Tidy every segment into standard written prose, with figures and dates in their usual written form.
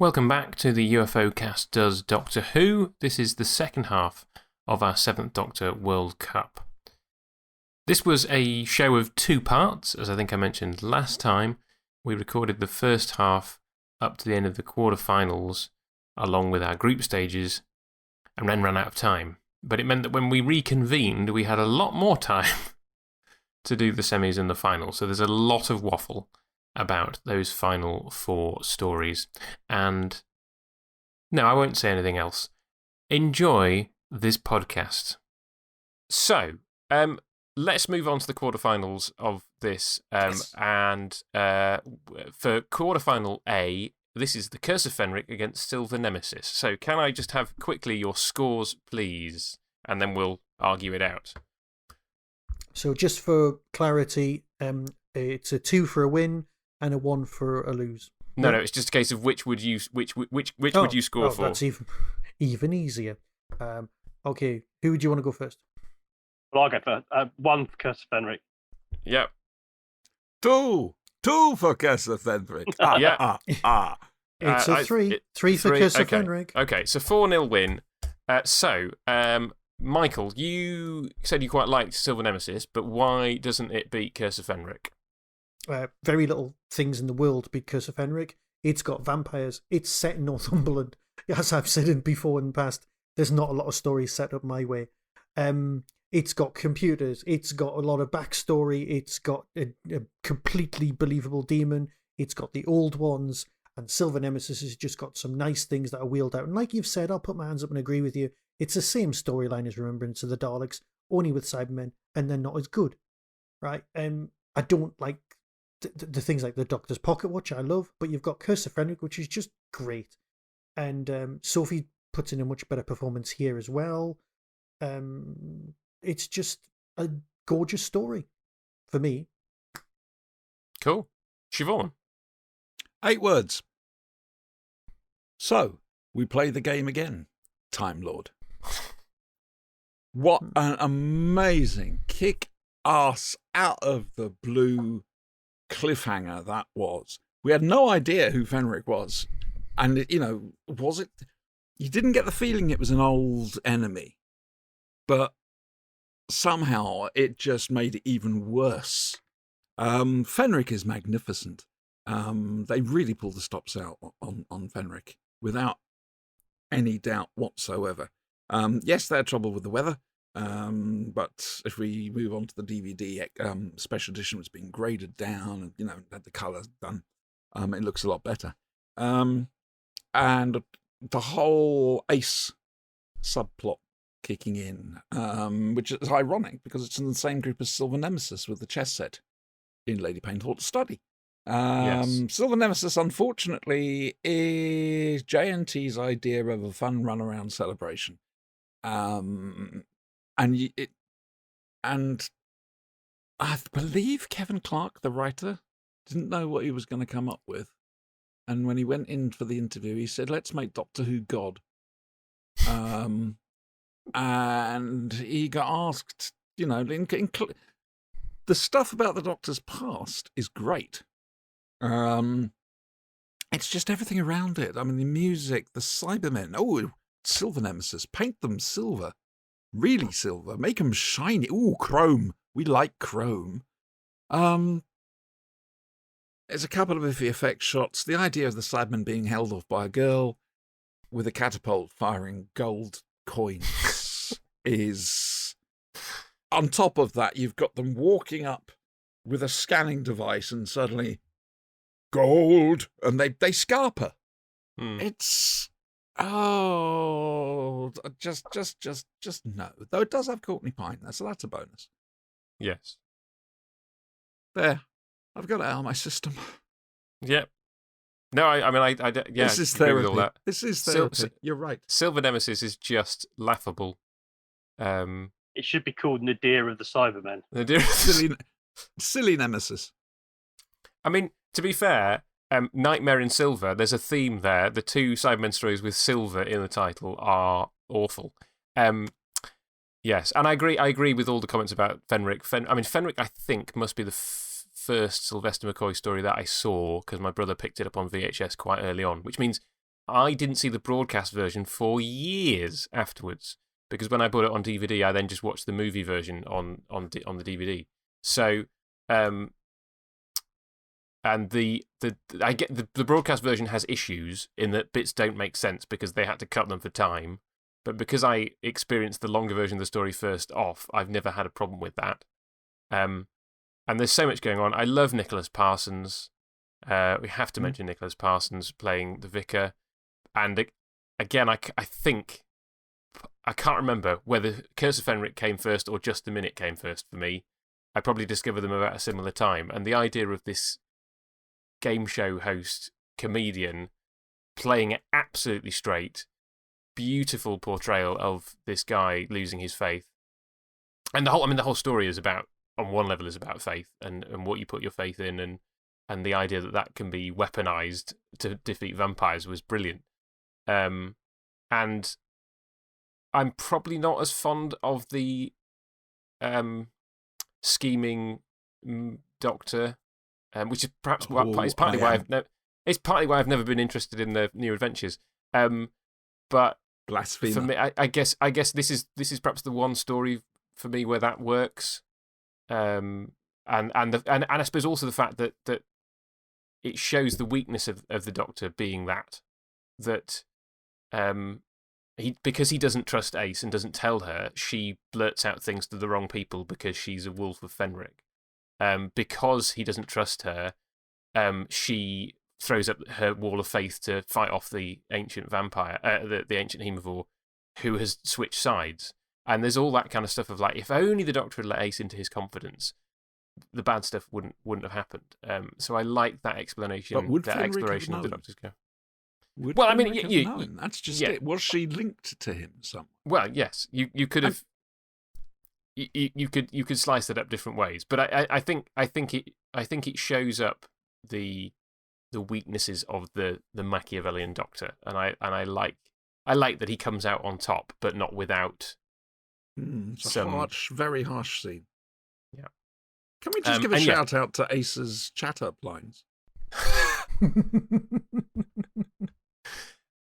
Welcome back to the UFOcast Does Doctor Who. This is the second half of our 7th Doctor World Cup. This was a show of 2 parts, as I think I mentioned last time. We recorded the first half up to the end of the quarterfinals, along with our group stages, and then ran out of time. But it meant that when we reconvened, we had a lot more time to do the semis and the final. So there's a lot of waffle about those final 4 stories. And no, I won't say anything else. Enjoy this podcast. So, let's move on to the quarterfinals of this. Yes. And for quarterfinal A, this is the Curse of Fenric against Silver Nemesis. So, can I just have quickly your scores, please? And then we'll argue it out. So, just for clarity, it's a 2 for a win and a 1 for a lose. No, it's just a case of which would you would you score for? That's even easier. Okay, who would you want to go first? Well, I'll go first. 1 for Curse of Fenric. Yep. 2 for Curse of Fenric. It's a 3. 3 for Curse of Fenric. Okay, so 4-0 win. Michael, you said you quite liked Silver Nemesis, but why doesn't it beat Curse of Fenric? Very little things in the world beat Curse of Fenric. It's got vampires. It's set in Northumberland. As I've said before in the past, there's not a lot of stories set up my way. It's got computers. It's got a lot of backstory. It's got a completely believable demon. It's got the old ones. And Silver Nemesis has just got some nice things that are wheeled out. And like you've said, I'll put my hands up and agree with you. It's the same storyline as Remembrance of the Daleks, only with Cybermen, and they're not as good. Right? I don't like the things like the Doctor's Pocket Watch, I love, but you've got Curse of Fenric, which is just great. And Sophie puts in a much better performance here as well. It's just a gorgeous story for me. Cool. Siobhan? 8 words. So, we play the game again, Time Lord. What an amazing kick-ass out of the blue cliffhanger that was. We had no idea who Fenric was. And, was it... You didn't get the feeling it was an old enemy. But somehow it just made it even worse. Fenric is magnificent. They really pulled the stops out on Fenric without any doubt whatsoever. Yes, they had trouble with the weather. But if we move on to the DVD, special edition was being graded down and, had the colours done. It looks a lot better. And the whole Ace subplot kicking in, which is ironic because it's in the same group as Silver Nemesis with the chess set in Lady Painthorpe's study. Yes. Silver Nemesis, unfortunately, is JNT's idea of a fun run-around celebration. And I believe Kevin Clarke, the writer, didn't know what he was going to come up with. And when he went in for the interview, he said, let's make Doctor Who God. And he got asked, the stuff about the Doctor's past is great. It's just everything around it. I mean, the music, the Cybermen. Oh, Silver Nemesis. Paint them silver. Really silver. Make them shiny. Ooh, chrome. We like chrome. There's a couple of iffy effect shots. The idea of the Cybermen being held off by a girl with a catapult firing gold coins is... On top of that, you've got them walking up with a scanning device and suddenly... gold, and they scarp her. It's just no. Though it does have Courtney Pine there, so that's a bonus. Yes. There, I've got it out of my system. Yep. No, I This is agree with all therapy. that. This is therapy. You're right. Silver Nemesis is just laughable. It should be called Nadir of the Cybermen. Silly Nemesis. I mean, to be fair, Nightmare in Silver, there's a theme there. The 2 Cybermen stories with silver in the title are awful. Yes, and I agree with all the comments about Fenric. Fenric, I think, must be the first Sylvester McCoy story that I saw because my brother picked it up on VHS quite early on, which means I didn't see the broadcast version for years afterwards, because when I bought it on DVD, I then just watched the movie version on the DVD. So, and I get the broadcast version has issues in that bits don't make sense because they had to cut them for time. But because I experienced the longer version of the story first off, I've never had a problem with that. And there's so much going on. I love Nicholas Parsons. We have to mention Nicholas Parsons playing the vicar. And again, I think, I can't remember whether Curse of Fenric came first or Just a Minute came first for me. I probably discovered them about a similar time. And the idea of this game show host, comedian, playing it absolutely straight, beautiful portrayal of this guy losing his faith. And the whole story is about, on one level, is about faith and what you put your faith in, and the idea that can be weaponized to defeat vampires was brilliant. And I'm probably not as fond of the scheming doctor, which is perhaps it's partly why I've never been interested in the New Adventures. But Blasphemer. For me, I guess this is perhaps the one story for me where that works. And I suppose also the fact that it shows the weakness of the Doctor being that because he doesn't trust Ace and doesn't tell her, she blurts out things to the wrong people because she's a wolf of Fenric. Because he doesn't trust her, she throws up her wall of faith to fight off the ancient vampire, the ancient Hemivore, who has switched sides. And there's all that kind of stuff of like, if only the Doctor had let Ace into his confidence, the bad stuff wouldn't have happened. So I like that explanation, that exploration of the Doctor's go. Well, I mean, that's just it. Was she linked to him somewhere? Well, yes, you could have. You could slice it up different ways, but I think it shows up the weaknesses of the Machiavellian Doctor, and I like that he comes out on top, but not without. It's a very harsh scene. Yeah. Can we just give a shout out to Ace's chat-up lines?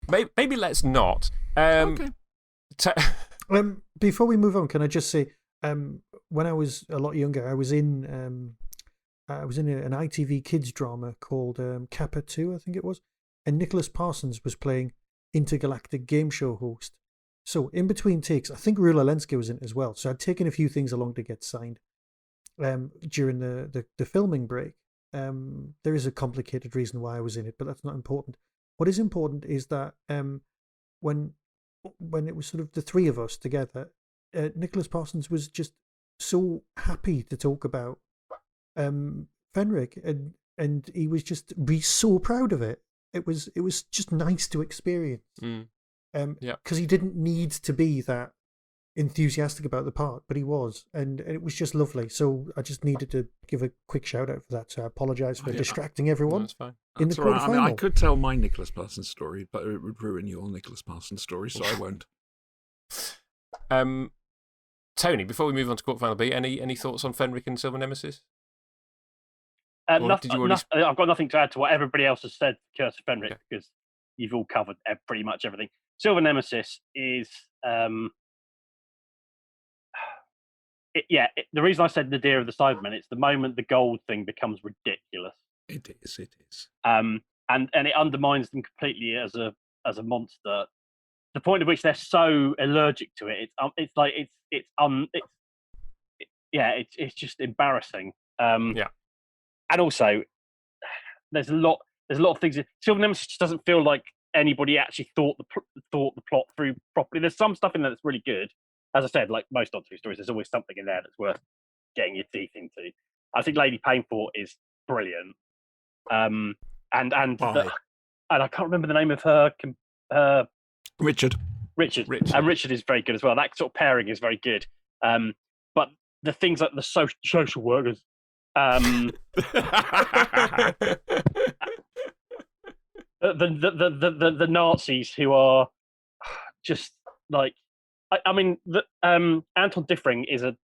Maybe let's not. Okay. Before we move on, can I just say, when I was a lot younger, I was in an ITV kids drama called Kappa 2, I think it was, and Nicholas Parsons was playing intergalactic game show host. So in between takes, I think Rula Lenska was in it as well. So I'd taken a few things along to get signed during the filming break. There is a complicated reason why I was in it, but that's not important. What is important is that when it was sort of the three of us together, Nicholas Parsons was just so happy to talk about Fenric, and he was just so proud of it. It was just nice to experience. Because he didn't need to be that enthusiastic about the part, but he was, and it was just lovely. So I just needed to give a quick shout out for that. So I apologise for distracting everyone. That's fine. In the quarterfinal. I mean, I could tell my Nicholas Parsons story, but it would ruin your Nicholas Parsons story, so I won't. Tony, before we move on to quarterfinal B, any thoughts on Fenric and Silver Nemesis? I've got nothing to add to what everybody else has said, Curse of Fenric, because you've all covered pretty much everything. Silver Nemesis is, the reason I said Nadir of the Cybermen, it's the moment the gold thing becomes ridiculous. It is. And it undermines them completely as a monster. The point at which they're so allergic to it, it's just embarrassing. And also, there's a lot of things. Silver Nemesis just doesn't feel like anybody actually thought the plot through properly. There's some stuff in there that's really good. As I said, like most Doctor Who stories, there's always something in there that's worth getting your teeth into. I think Lady Painful is brilliant. And I can't remember the name of her. Richard. And Richard is very good as well. That sort of pairing is very good. But the things like the social workers. The Nazis who are just like, I mean, Anton Diffring is a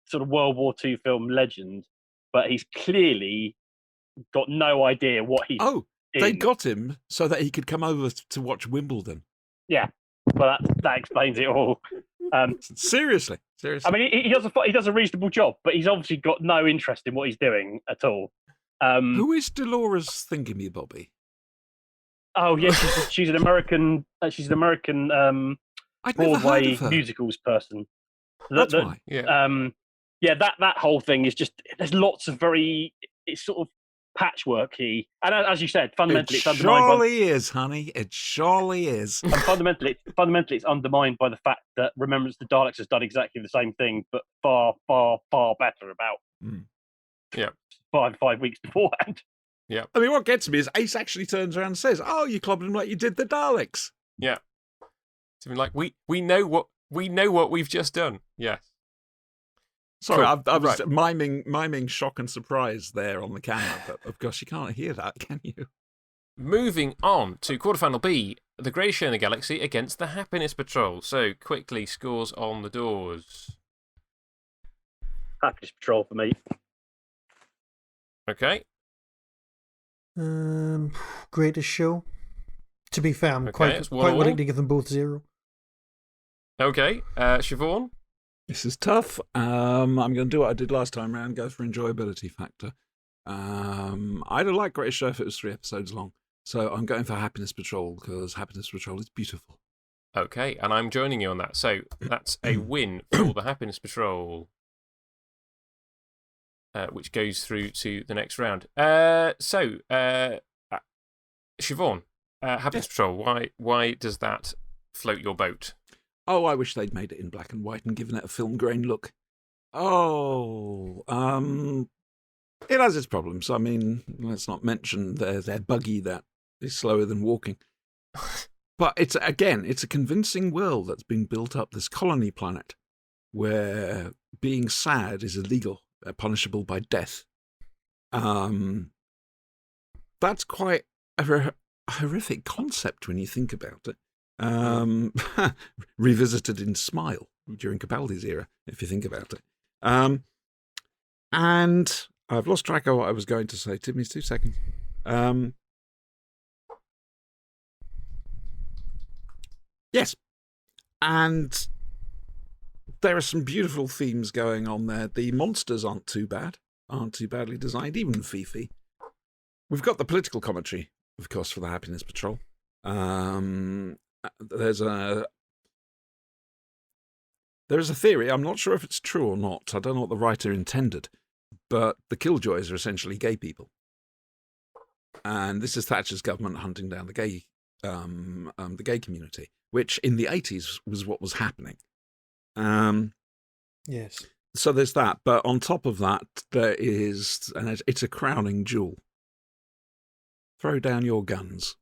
sort of World War II film legend, but he's clearly got no idea what he's. Oh, They got him so that he could come over to watch Wimbledon. Yeah, well, that explains it all. Seriously. I mean, he does a reasonable job, but he's obviously got no interest in what he's doing at all. Who is Dolores Thingamybobby? Oh yeah, she's an American. She's an American Broadway musicals person. That's why. Yeah, that whole thing is just. There's lots of it's sort of patchworky, and as you said, fundamentally, it's undermined. Surely is, honey. It surely is. And fundamentally, it's undermined by the fact that Remembrance of the Daleks has done exactly the same thing, but far, far, far better. About 5 weeks beforehand. Yeah. I mean, what gets me is Ace actually turns around and says, "Oh, you clobbed him like you did the Daleks." Yeah. Something like we know what we've just done. Yes. Sorry, cool. I was miming shock and surprise there on the camera, but of course you can't hear that, can you? Moving on to quarterfinal B, the Greatest Show in the Galaxy against the Happiness Patrol. So quickly, scores on the doors. Happiness Patrol for me. Okay. Greatest Show. To be fair, I'm quite willing to give them both 0. Okay, Siobhan? This is tough. I'm going to do what I did last time round, go for enjoyability factor. I'd have liked Greatest Show if it was 3 episodes long. So I'm going for Happiness Patrol because Happiness Patrol is beautiful. Okay, and I'm joining you on that. So that's a win for the Happiness Patrol, which goes through to the next round. Siobhan, Happiness Patrol, why does that float your boat? Oh, I wish they'd made it in black and white and given it a film grain look. Oh, it has its problems. I mean, let's not mention their buggy that is slower than walking. But it's a convincing world that's been built up, this colony planet, where being sad is illegal, punishable by death. That's quite a horrific concept when you think about it. Revisited in Smile during Capaldi's era, if you think about it. And I've lost track of what I was going to say. Give me 2 seconds. Yes. And there are some beautiful themes going on there. The monsters aren't too badly designed, even Fifi. We've got the political commentary, of course, for the Happiness Patrol. There's a theory, I'm not sure if it's true or not, I don't know what the writer intended, but the Killjoys are essentially gay people. And this is Thatcher's government hunting down the gay community, which in the 80s was what was happening. Yes. So there's that, but on top of that, there is, and it's a crowning jewel. Throw down your guns.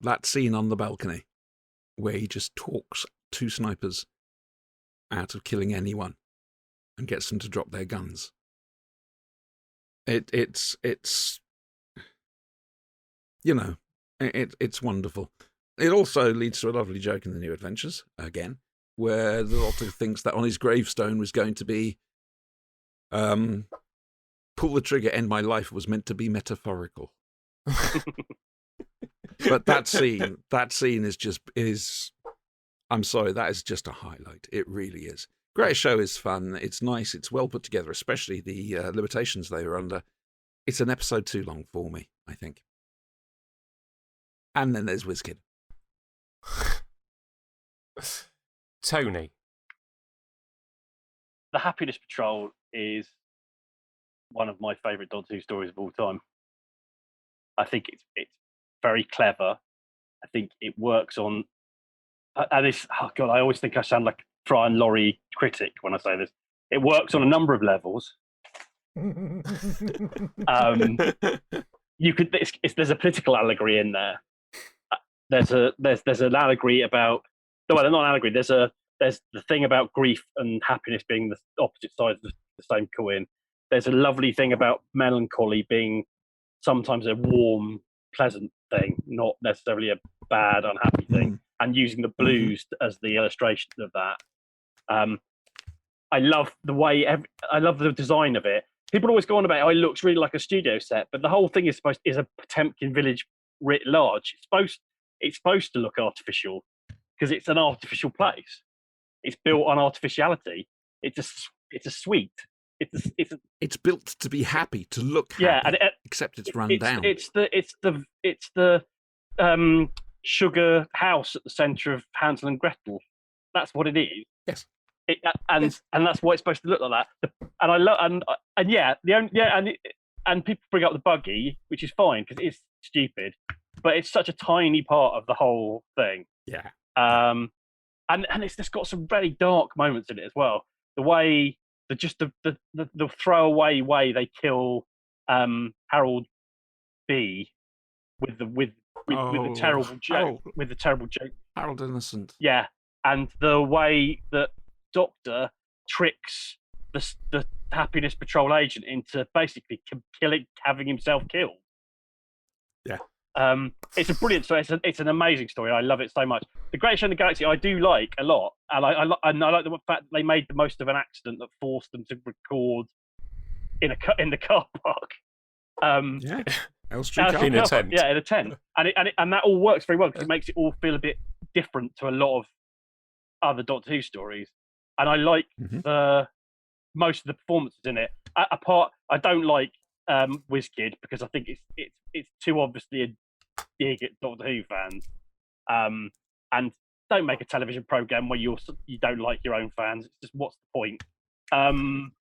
That scene on the balcony where he just talks 2 snipers out of killing anyone and gets them to drop their guns. It's wonderful. It also leads to a lovely joke in the New Adventures, again, where the Doctor thinks that on his gravestone was going to be pull the trigger, end my life, was meant to be metaphorical. But that scene is I'm sorry, that is just a highlight. It really is. Great Show is fun. It's nice. It's well put together, especially the limitations they were under. It's an episode too long for me, I think. And then there's WizKid. Tony. The Happiness Patrol is one of my favourite Doctor Who stories of all time. I think it's very clever. I think it works on, and this, oh God, I always think I sound like a Brian Laurie critic when I say this. It works on a number of levels. You could, there's a political allegory in there. There's an allegory about, no, well, not an allegory. There's the thing about grief and happiness being the opposite sides of the same coin. There's a lovely thing about melancholy being sometimes a warm, pleasant thing, not necessarily a bad, unhappy thing, and using the blues as the illustration of that. I love the way, I love the design of it. people always go on about, it looks really like a studio set, but the whole thing is a Potemkin village writ large. It's supposed to look artificial because it's an artificial place. It's built on artificiality. It's a suite. It's built to be happy, to look happy, yeah, and except it's run down. It's the sugar house at the centre of Hansel and Gretel. That's what it is. Yes. And that's what it's supposed to look like that. And I love and people bring up the buggy, which is fine because it's stupid, but it's such a tiny part of the whole thing. Yeah. And it's just got some very dark moments in it as well. The way the throwaway way they kill Harold B with the terrible joke. With the terrible joke. Harold Innocent. Yeah. And the way that Doctor tricks the Happiness Patrol agent into basically having himself killed. Yeah. It's a brilliant story. It's an amazing story. I love it so much. The Greatest Show in the Galaxy I do like a lot, and I like the fact they made the most of an accident that forced them to record in the car park. Yeah, Elstree car in a tent. Yeah, in a tent, and that all works very well because it makes it all feel a bit different to a lot of other Doctor Who stories. And I like most of the performances in it. Apart, I don't like WizKid because I think it's too obviously a dig at Doctor Who fans. And don't make a television program where you don't like your own fans. It's just, what's the point?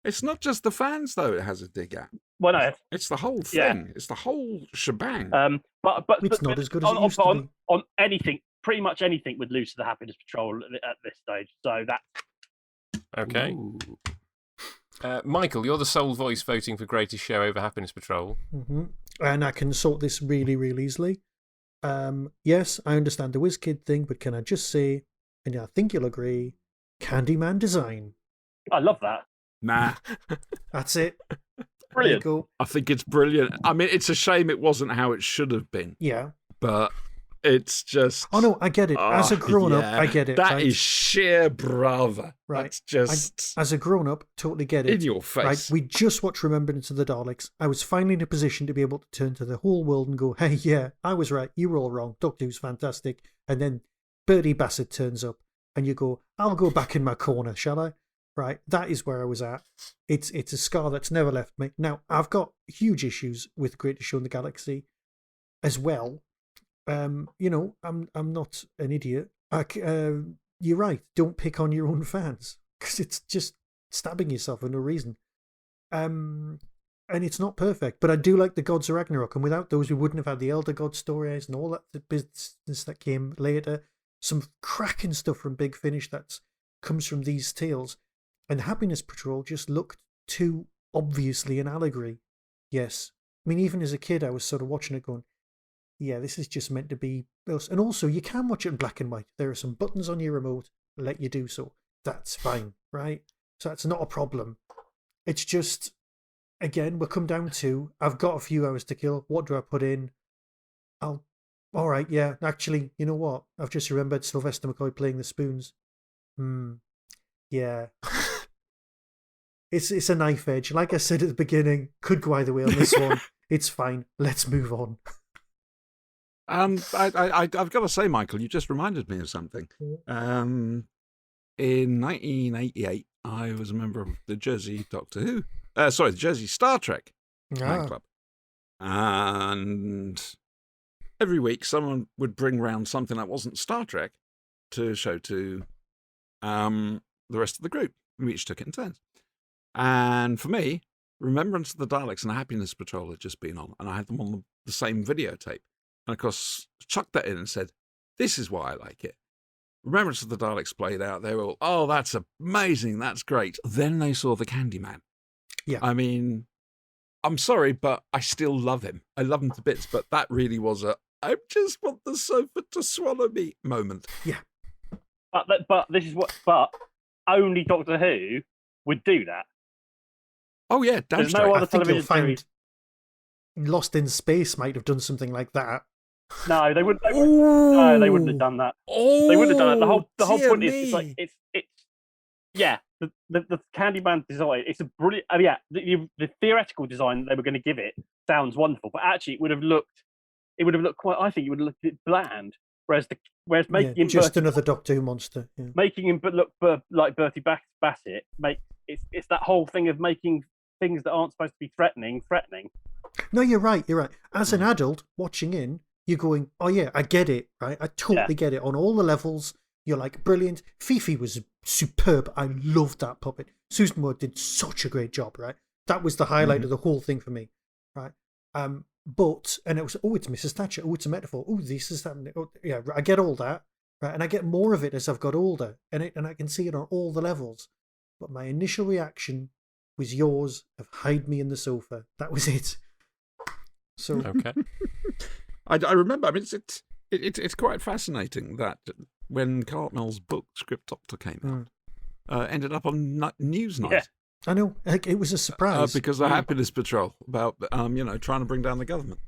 It's not just the fans though. It has a dig at. Well, no, it's the whole thing. Yeah. It's the whole shebang. But it's not as good as it used to be. On anything, pretty much anything would lose to the Happiness Patrol at this stage. So that's okay. Michael, you're the sole voice voting for Greatest Show over Happiness Patrol. And I can sort this really, really easily. Yes, I understand the WizKid thing, but can I just say, and I think you'll agree, Candyman design. I love that. Nah. That's it. Brilliant. Go. I think it's brilliant. I mean, it's a shame it wasn't how it should have been. Yeah. But it's just... Oh, no, I get it. As a grown-up, I get it. That is sheer brava. Right. That's just... as a grown-up, totally get it. In your face. Right. We just watched Remembrance of the Daleks. I was finally in a position to be able to turn to the whole world and go, hey, yeah, I was right. You were all wrong. Doctor Who's fantastic. And then Bertie Bassett turns up and you go, I'll go back in my corner, shall I? Right. That is where I was at. It's a scar that's never left me. Now, I've got huge issues with Greatest Show in the Galaxy as well. I'm not an idiot. You're right. Don't pick on your own fans because it's just stabbing yourself for no reason. And it's not perfect, but I do like the Gods of Ragnarok, and without those, we wouldn't have had the Elder God stories and all that business that came later. Some cracking stuff from Big Finish that comes from these tales, and Happiness Patrol just looked too obviously an allegory. Yes, I mean, even as a kid, I was sort of watching it going, yeah, this is just meant to be. And also, you can watch it in black and white. There are some buttons on your remote that let you do so. That's fine, right? So that's not a problem. It's just, again, we'll come down to, I've got a few hours to kill. What do I put in? All right, yeah. Actually, you know what? I've just remembered Sylvester McCoy playing the spoons. Yeah. It's a knife edge. Like I said at the beginning, could go either way on this one. It's fine. Let's move on. I've got to say, Michael, you just reminded me of something. In 1988, I was a member of the Jersey the Jersey Star Trek nightclub. And every week, someone would bring round something that wasn't Star Trek to show to the rest of the group. We each took it in turns. And for me, Remembrance of the Daleks and Happiness Patrol had just been on, and I had them on the same videotape. And of course, chucked that in and said, this is why I like it. Remembrance of the Daleks played out. They were all, oh, that's amazing. That's great. Then they saw the Candyman. Yeah. I mean, I'm sorry, but I still love him. I love him to bits, but that really was I just want the sofa to swallow me moment. Yeah. But only Doctor Who would do that. Oh, yeah. There's no other television series. Lost in Space might have done something like that. No, they wouldn't. No, they wouldn't have done that. They wouldn't have done that. The whole point is, it's like it's yeah. the Candyman design, it's a brilliant. The theoretical design they were going to give it sounds wonderful, but actually it would have looked quite. I think it would have looked a bit bland. Whereas making him just another Doctor Who monster, making him look like Bertie Bassett, it's that whole thing of making things that aren't supposed to be threatening. No, you're right. As an adult watching in, you're going, oh yeah, I get it, right? I totally get it on all the levels. You're like, brilliant. Fifi was superb. I loved that puppet. Susan Moore did such a great job, right? That was the highlight of the whole thing for me, right? And it was, it's Mrs. Thatcher. Oh, it's a metaphor. Oh, this is happening. Oh, yeah, I get all that, right? And I get more of it as I've got older, and I can see it on all the levels. But my initial reaction was yours of hide me in the sofa. That was it. So okay. I remember. I mean, it's quite fascinating that when Cartmell's book Script Doctor came out, ended up on Newsnight. Yeah. I know, it was a surprise because the Happiness Patrol about trying to bring down the government.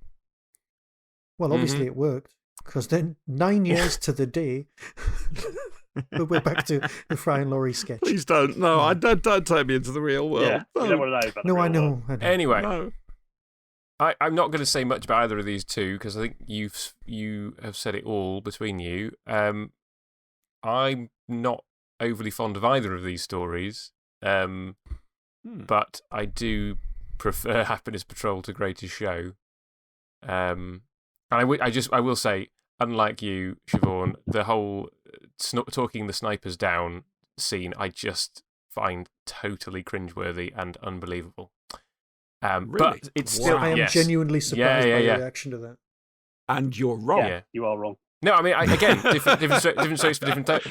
Well, obviously it worked, because then 9 years to the day, we're back to the Fry and Laurie sketch. Please don't. No, don't take me into the real world. Yeah, you don't want to know about the real I know. world. I know. Anyway, No. I'm not going to say much about either of these two because I think you have said it all between you. I'm not overly fond of either of these stories, but I do prefer Happiness Patrol to Greatest Show. And I will say, unlike you, Siobhan, the whole talking the snipers down scene, I just find totally cringeworthy and unbelievable. Really? But it's still. I am genuinely surprised by your reaction to that. And you're wrong. Yeah, you are wrong. No, I mean, again, different strokes for different folks.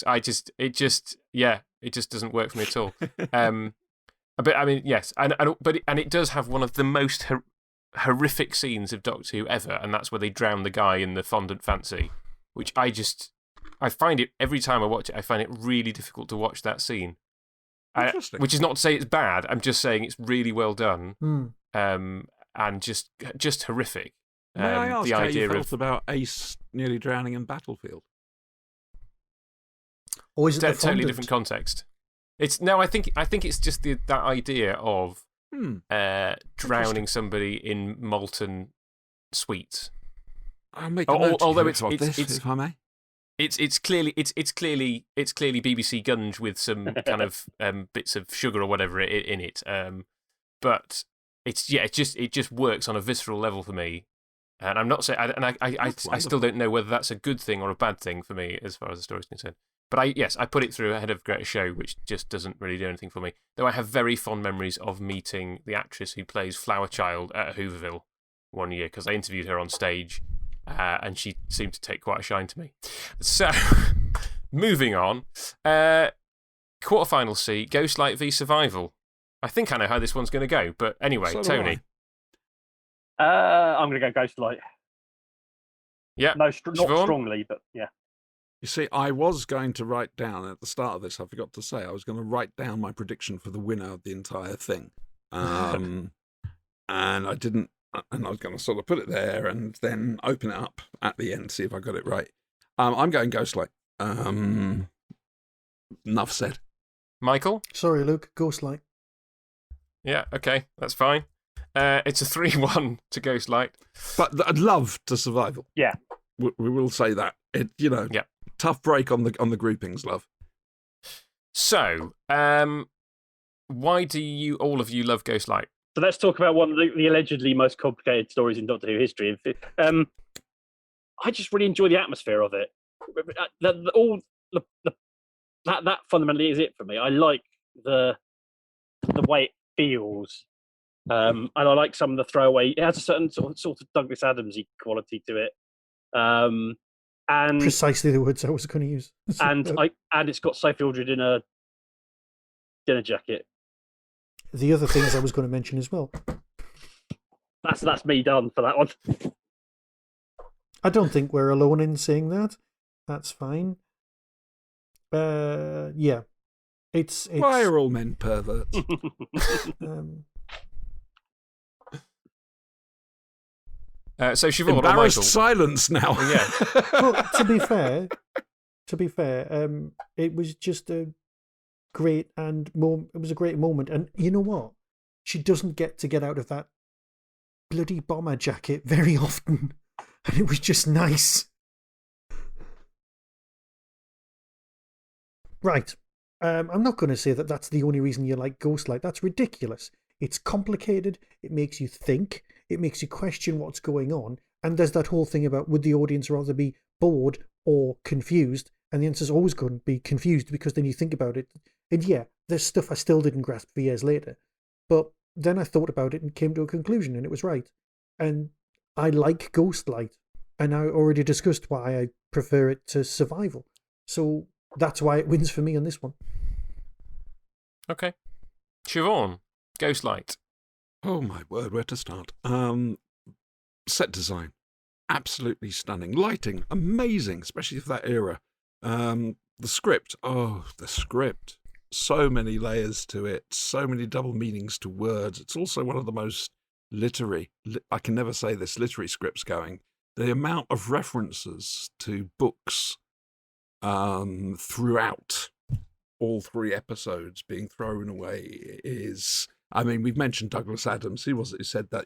It just doesn't work for me at all. But I mean, yes, and it does have one of the most horrific scenes of Doctor Who ever, and that's where they drown the guy in the fondant fancy, which I find it every time I watch it. I find it really difficult to watch that scene. Which is not to say it's bad. I'm just saying it's really well done, and just horrific. May I ask the how idea you felt about Ace nearly drowning in Battlefield? Or is it totally different context? I think it's just that idea of drowning somebody in molten sweets. I'll make a note although of this, if I may. It's clearly BBC Gunge with some kind of bits of sugar or whatever in it. But it just works on a visceral level for me. And I'm not saying, I still don't know whether that's a good thing or a bad thing for me as far as the story's concerned. But I put it through ahead of Greatest Show, which just doesn't really do anything for me. Though I have very fond memories of meeting the actress who plays Flower Child at Hooverville one year, because I interviewed her on stage. And she seemed to take quite a shine to me. So, moving on. Quarterfinal C, Ghostlight v Survival. I think I know how this one's going to go, but anyway, So do Tony. I'm going to go Ghostlight. Yeah. No, not Siobhan? strongly, but yeah. You see, I was going to write down at the start of this, I forgot to say, I was going to write down my prediction for the winner of the entire thing. And I didn't. And I was going to sort of put it there and then open it up at the end, see if I got it right. I'm going Ghostlight. Enough said. Michael? Sorry, Luke. Ghostlight. Yeah, okay, that's fine. It's a 3-1 to Ghostlight. But I'd love to Survival. Yeah. We will say that. Tough break on the groupings, love. So, why do all of you love Ghostlight? So let's talk about one of the allegedly most complicated stories in Doctor Who history. I just really enjoy the atmosphere of it. That fundamentally is it for me. I like the way it feels, and I like some of the throwaway. It has a certain sort of Douglas Adams-y quality to it, and precisely the words I was going to use. and it's got Sophie Aldred in a dinner jacket. The other things I was going to mention as well. That's me done for that one. I don't think we're alone in saying that. That's fine. Yeah. It's Why are all men perverts? So Siobhan, embarrassed silence now. Yeah. Well, to be fair, it was just great, and it was a great moment. And you know what? She doesn't get out of that bloody bomber jacket very often, and it was just nice. Right. I'm not going to say that that's the only reason you like Ghostlight. That's ridiculous. It's complicated. It makes you think. It makes you question what's going on. And there's that whole thing about would the audience rather be bored or confused? And the answer is always going to be confused, because then you think about it. And yeah, there's stuff I still didn't grasp for years later. But then I thought about it and came to a conclusion, and it was right. And I like Ghostlight. And I already discussed why I prefer it to Survival. So that's why it wins for me on this one. Okay. Siobhan, Ghostlight. Oh my word, where to start? Set design, absolutely stunning. Lighting, amazing, especially for that era. The script, so many layers to it, so many double meanings to words. It's also one of the most literary, I can never say this, literary scripts going. The amount of references to books throughout all 3 episodes being thrown away is... I mean, we've mentioned Douglas Adams. Who was it who said that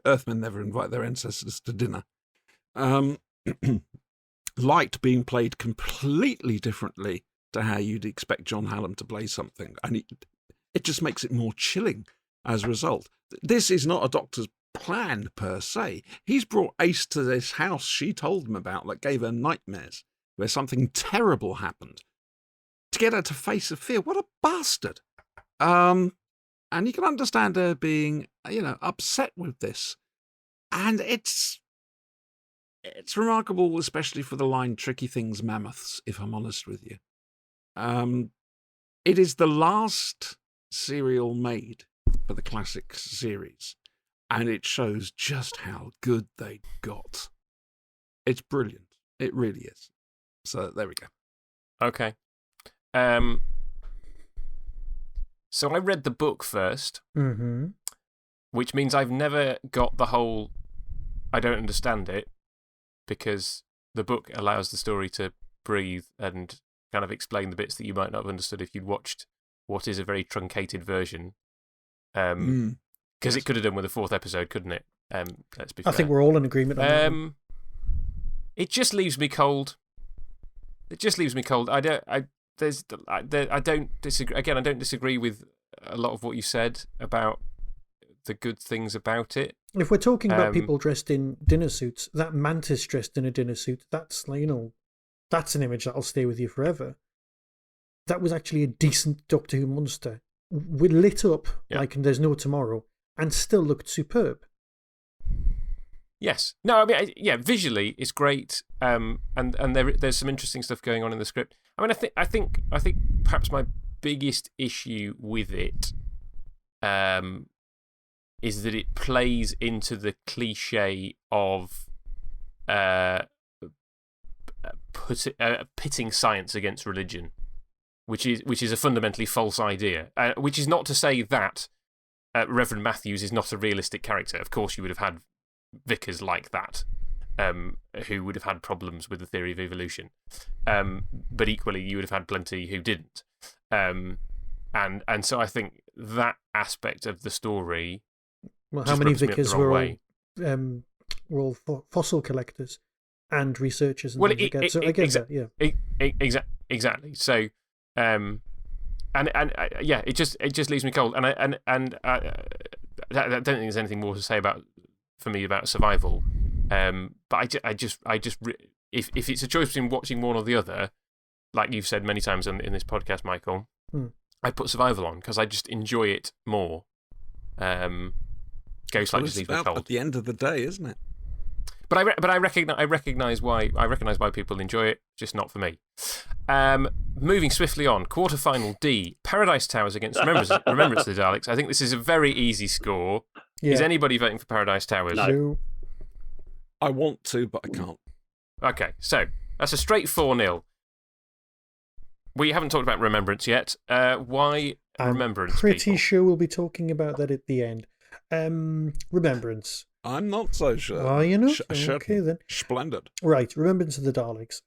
Earthmen never invite their ancestors to dinner? Light being played completely differently to how you'd expect John Hallam to play something. And it just makes it more chilling as a result. This is not a doctor's plan per se. He's brought Ace to this house she told him about that gave her nightmares, where something terrible happened, to get her to face a fear. What a bastard. And you can understand her being, upset with this. And it's remarkable, especially for the line, tricky things, mammoths, if I'm honest with you. It is the last serial made for the classic series, and it shows just how good they got. It's brilliant. It really is. So there we go. Okay. So I read the book first, which means I've never got the whole I don't understand it, because the book allows the story to breathe and kind of explain the bits that you might not have understood if you'd watched what is a very truncated version. Because it could have done with a 4th episode, couldn't it? Let's be fair. I think we're all in agreement on that one. It just leaves me cold. I don't disagree. Again, I don't disagree with a lot of what you said about the good things about it. If we're talking about people dressed in dinner suits, that mantis dressed in a dinner suit, that's that's an image that'll stay with you forever. That was actually a decent Doctor Who monster. We lit up like there's no tomorrow, and still looked superb. Yes. No, I mean, visually it's great, and there's some interesting stuff going on in the script. I mean, I think perhaps my biggest issue with it is that it plays into the cliche of pitting science against religion, which is a fundamentally false idea. Which is not to say that Reverend Matthews is not a realistic character. Of course, you would have had vicars like that, who would have had problems with the theory of evolution. But equally, you would have had plenty who didn't. And so I think that aspect of the story. Well, how many vicars were all fossil collectors and researchers? And so I get that, yeah. Exactly. So, it just leaves me cold. And I don't think there's anything more to say for me about Survival. But if it's a choice between watching one or the other, like you've said many times in this podcast, Michael, I put Survival on because I just enjoy it more. Ghostlight just leaves me cold. At the end of the day, isn't it? But I recognise why people enjoy it, just not for me. Moving swiftly on, quarterfinal D, Paradise Towers against Remembrance of the Daleks. I think this is a very easy score. Yeah. Is anybody voting for Paradise Towers? No. I want to, but I can't. Okay, so that's a straight 4-0. We haven't talked about Remembrance yet. Why Remembrance? I'm pretty sure we'll be talking about that at the end. Remembrance. I'm not so sure. Are you not? Okay, then. Splendid. Right, Remembrance of the Daleks.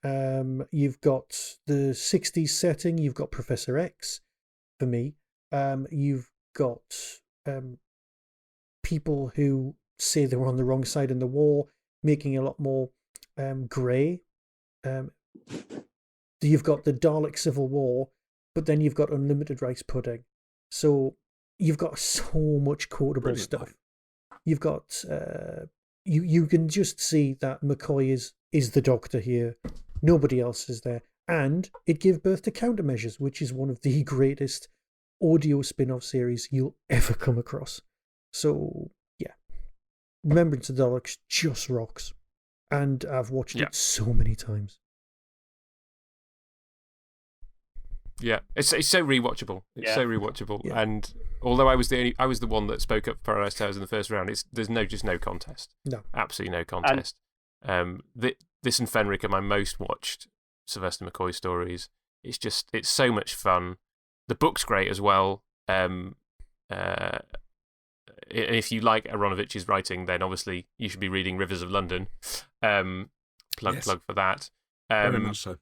You've got the 60s setting, you've got Professor X, for me. You've got people who say they were on the wrong side in the war, making it a lot more grey. You've got the Dalek Civil War, but then you've got unlimited rice pudding. So you've got so much quotable stuff. You've got you can just see that McCoy is the Doctor here. Nobody else is there. And it gave birth to Countermeasures, which is one of the greatest audio spin-off series you'll ever come across. So, yeah. Remembrance of the Daleks just rocks. And I've watched it so many times. Yeah, it's so rewatchable. It's so rewatchable. Yeah. And although I was the one that spoke up for Paradise Tales in the first round, there's no contest. No, absolutely no contest. This and Fenric are my most watched Sylvester McCoy stories. It's so much fun. The book's great as well. If you like Aronovich's writing, then obviously you should be reading Rivers of London. Plug for that. Very much so.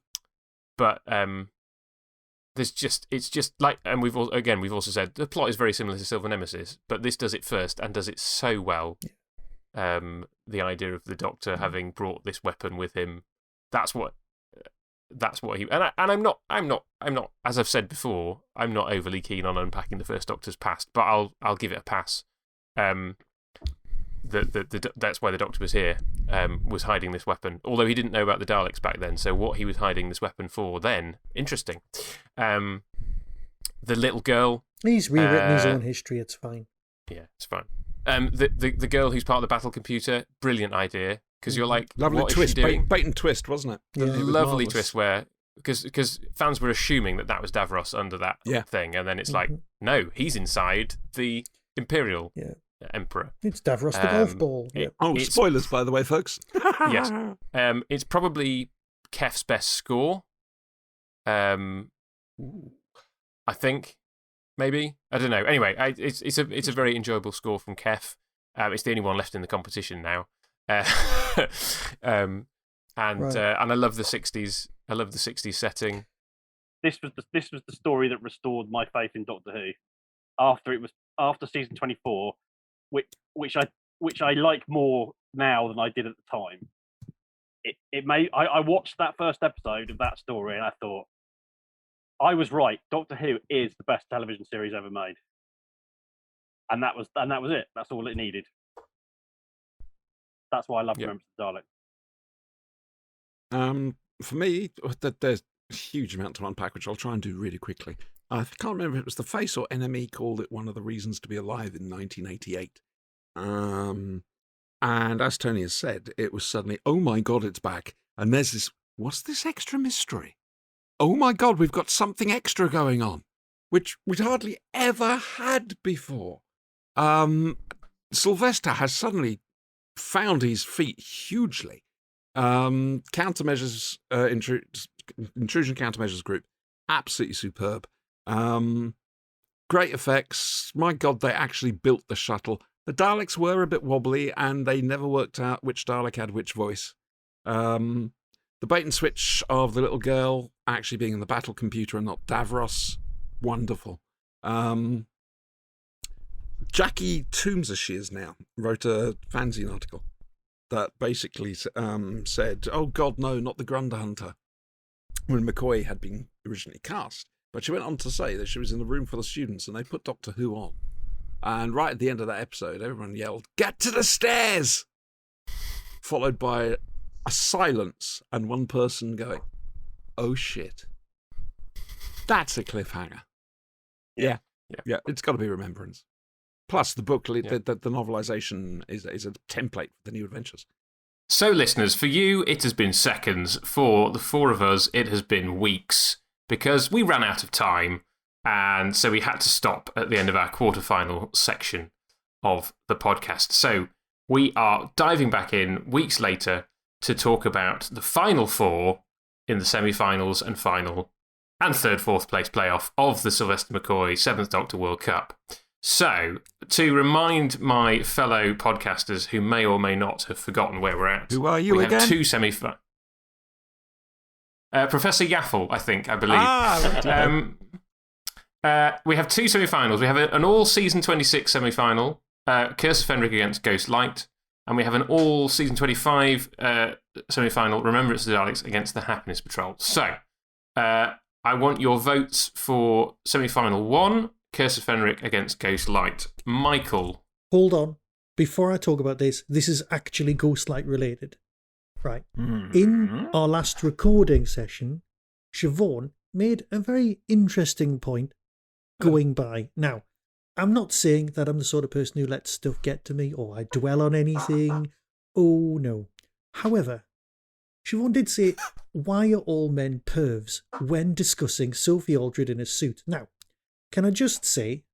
But it's just like, and we've also said the plot is very similar to Silver Nemesis, but this does it first and does it so well. The idea of the Doctor having brought this weapon with him, that's what he and I'm not, as I've said before, I'm not overly keen on unpacking the first Doctor's past, but I'll give it a pass. That's why the Doctor was here, was hiding this weapon, although he didn't know about the Daleks back then, so what he was hiding this weapon for then, interesting. The little girl, he's rewritten his own history, it's fine. Yeah, it's fine. The girl who's part of the battle computer, brilliant idea, because you're like, lovely what twist, is she doing? Bait and twist, wasn't it? Yeah. Lovely twist where, because fans were assuming that was Davros under that thing, and then it's like, no, he's inside the Imperial Emperor. It's Davros the golf ball. Spoilers, by the way, folks. Yes. It's probably Kef's best score. I think, maybe. I don't know. Anyway, it's a very enjoyable score from Kef. It's the only one left in the competition now. And I love the 60s. I love the 60s setting. This was the story that restored my faith in Doctor Who. After season 24, which I like more now than I did at the time. I watched that first episode of that story and I thought, I was right. Doctor Who is the best television series ever made, and that was it. That's all it needed. That's why I love Remembrance of the Dalek. For me, there's a huge amount to unpack, which I'll try and do really quickly. I can't remember if it was The Face or Enemy called it one of the reasons to be alive in 1988. And as Tony has said, it was suddenly, oh my God, it's back. And there's this, what's this extra mystery? Oh my God, we've got something extra going on, which we'd hardly ever had before. Sylvester has suddenly found his feet hugely. Countermeasures, Intrusion Countermeasures group, absolutely superb. Great effects. My God, they actually built the shuttle. The Daleks were a bit wobbly, and they never worked out which Dalek had which voice. The bait and switch of the little girl actually being in the battle computer and not Davros, wonderful. Jackie Toombs, as she is now, wrote a fanzine article that basically said, oh God, no, not the Grundhunter, when McCoy had been originally cast. But she went on to say that she was in the room full of students and they put Doctor Who on. And right at the end of that episode, everyone yelled, "Get to the stairs!" Followed by a silence and one person going, "Oh shit." That's a cliffhanger. Yeah, it's got to be Remembrance. Plus, the book, the novelization is a template for the new adventures. So, listeners, for you, it has been seconds. For the four of us, it has been weeks, because we ran out of time, and so we had to stop at the end of our quarterfinal section of the podcast. So, we are diving back in weeks later to talk about the final four in the semi-finals and final and third, fourth place playoff of the Sylvester McCoy 7th Doctor World Cup. So, to remind my fellow podcasters who may or may not have forgotten where we're at, who are you we again? Have two semi-finals. Professor Yaffle, I believe. Right. We have two semi-finals. We have an all-season 26 semi-final, Curse of Fenric against Ghost Light, and we have an all-season 25 semi-final, Remembrance of the Daleks against the Happiness Patrol. So, I want your votes for semi-final 1, Curse of Fenric against Ghost Light. Michael. Hold on. Before I talk about this is actually Ghostlight related. Right. In our last recording session, Siobhan made a very interesting point going by. Now, I'm not saying that I'm the sort of person who lets stuff get to me or I dwell on anything. Oh, no. However, Siobhan did say, why are all men pervs when discussing Sophie Aldred in a suit? Now, can I just say,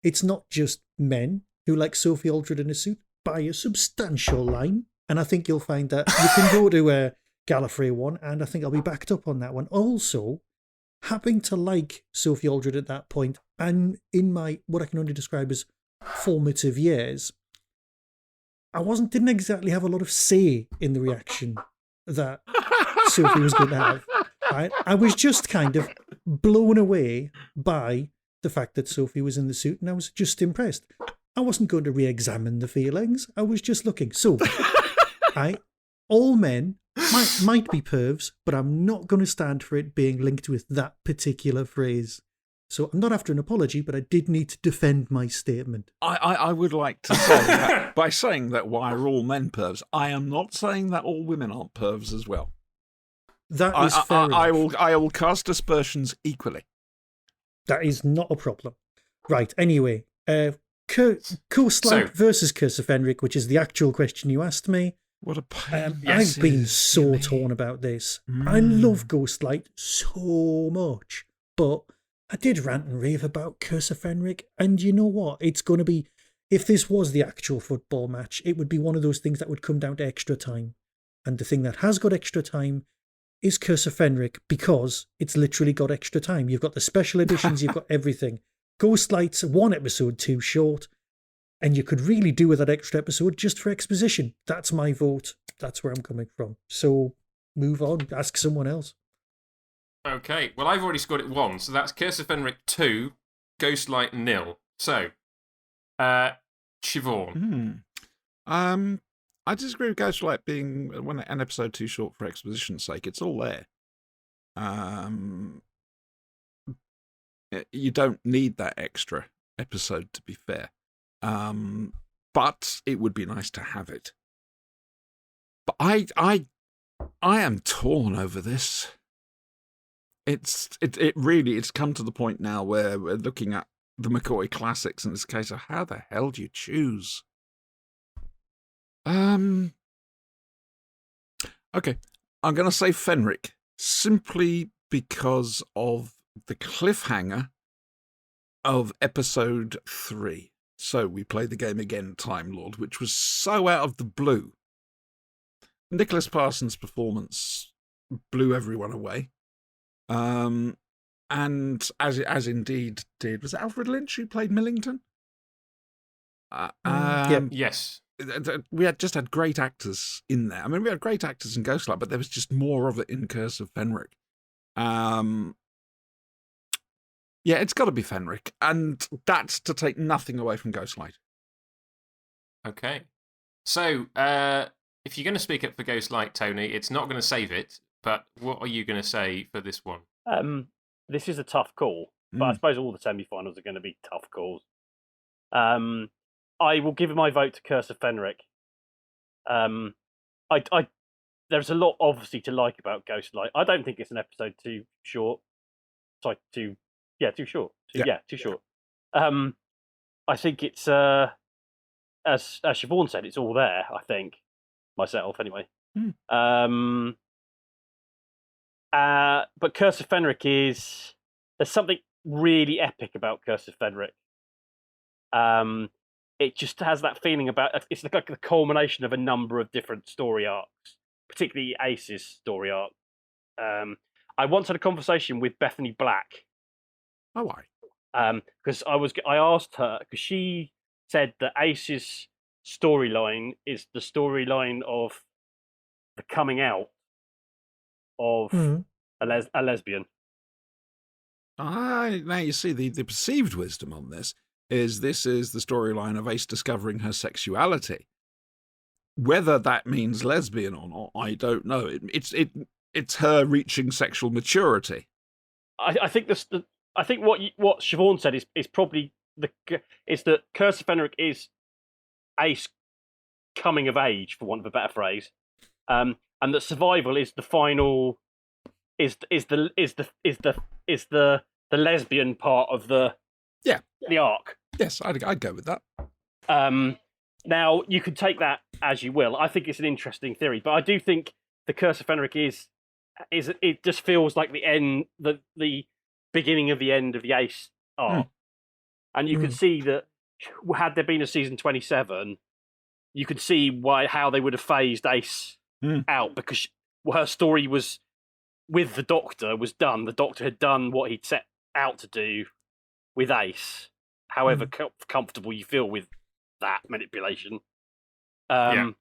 it's not just men who like Sophie Aldred in a suit by a substantial line. And I think you'll find that you can go to Gallifrey one, and I think I'll be backed up on that one. Also, having to like Sophie Aldred at that point, and in my, what I can only describe as formative years, I didn't exactly have a lot of say in the reaction that Sophie was going to have. Right? I was just kind of blown away by the fact that Sophie was in the suit, and I was just impressed. I wasn't going to re-examine the feelings. I was just looking. So, all men might be pervs, but I'm not going to stand for it being linked with that particular phrase. So I'm not after an apology, but I did need to defend my statement. I would like to say that by saying that why are all men pervs, I am not saying that all women aren't pervs as well. That is fair enough. I will cast aspersions equally. That is not a problem. Right, anyway, Ghostlight versus Curse of Fenric, which is the actual question you asked me. What a pain. I've been so torn about this. I love Ghostlight so much, but I did rant and rave about Curse of Fenric, and you know what? It's going to be, if this was the actual football match, it would be one of those things that would come down to extra time. And the thing that has got extra time is Curse of Fenric, because it's literally got extra time. You've got the special editions, you've got everything. Ghostlight's one episode too short, and you could really do with that extra episode just for exposition. That's my vote. That's where I'm coming from. So move on. Ask someone else. Okay. Well, I've already scored it 1, so that's Curse of Fenric 2, Ghostlight 0. So, Siobhan. I disagree with Ghostlight being an episode too short for exposition's sake. It's all there. You don't need that extra episode, to be fair. But it would be nice to have it. But I am torn over this. It really, it's come to the point now where we're looking at the McCoy classics, and it's a case of how the hell do you choose? Okay, I'm going to say Fenric, simply because of the cliffhanger of episode 3. So we played the game again, Time Lord, which was so out of the blue. Nicholas Parsons' performance blew everyone away. And as indeed did, was it Alfred Lynch who played Millington? Yes. We had great actors in there. I mean, we had great actors in Ghostlight, but there was just more of it in Curse of Fenric. Yeah, it's got to be Fenric, and that's to take nothing away from Ghostlight. Okay. So, if you're going to speak up for Ghostlight, Tony, it's not going to save it, but what are you going to say for this one? This is a tough call, but I suppose all the semi-finals are going to be tough calls. I will give my vote to Curse of Fenric. There's a lot, obviously, to like about Ghostlight. I don't think it's an episode too short. Sorry, too short. Too short. I think it's, as Siobhan said, it's all there, I think. Myself, anyway. But Curse of Fenric there's something really epic about Curse of Fenric. It just has that feeling about, it's like the culmination of a number of different story arcs, particularly Ace's story arc. I once had a conversation with Bethany Black. Oh, why? Because I asked her, because she said that Ace's storyline is the storyline of the coming out of a lesbian. Now you see the perceived wisdom on this is the storyline of Ace discovering her sexuality. Whether that means lesbian or not, I don't know. It's her reaching sexual maturity. I think I think what Siobhan said is probably is that Curse of Fenric is Ace coming of age, for want of a better phrase, and that survival is the final is the lesbian part of the arc. Yes, I'd go with that. Now you can take that as you will. I think it's an interesting theory, but I do think the Curse of Fenric is it just feels like the end, the beginning of the end of the Ace arc, and you can see that had there been a season 27, you could see how they would have phased Ace out, because her story was with the Doctor was done. The Doctor had done what he'd set out to do with Ace. However comfortable you feel with that manipulation, but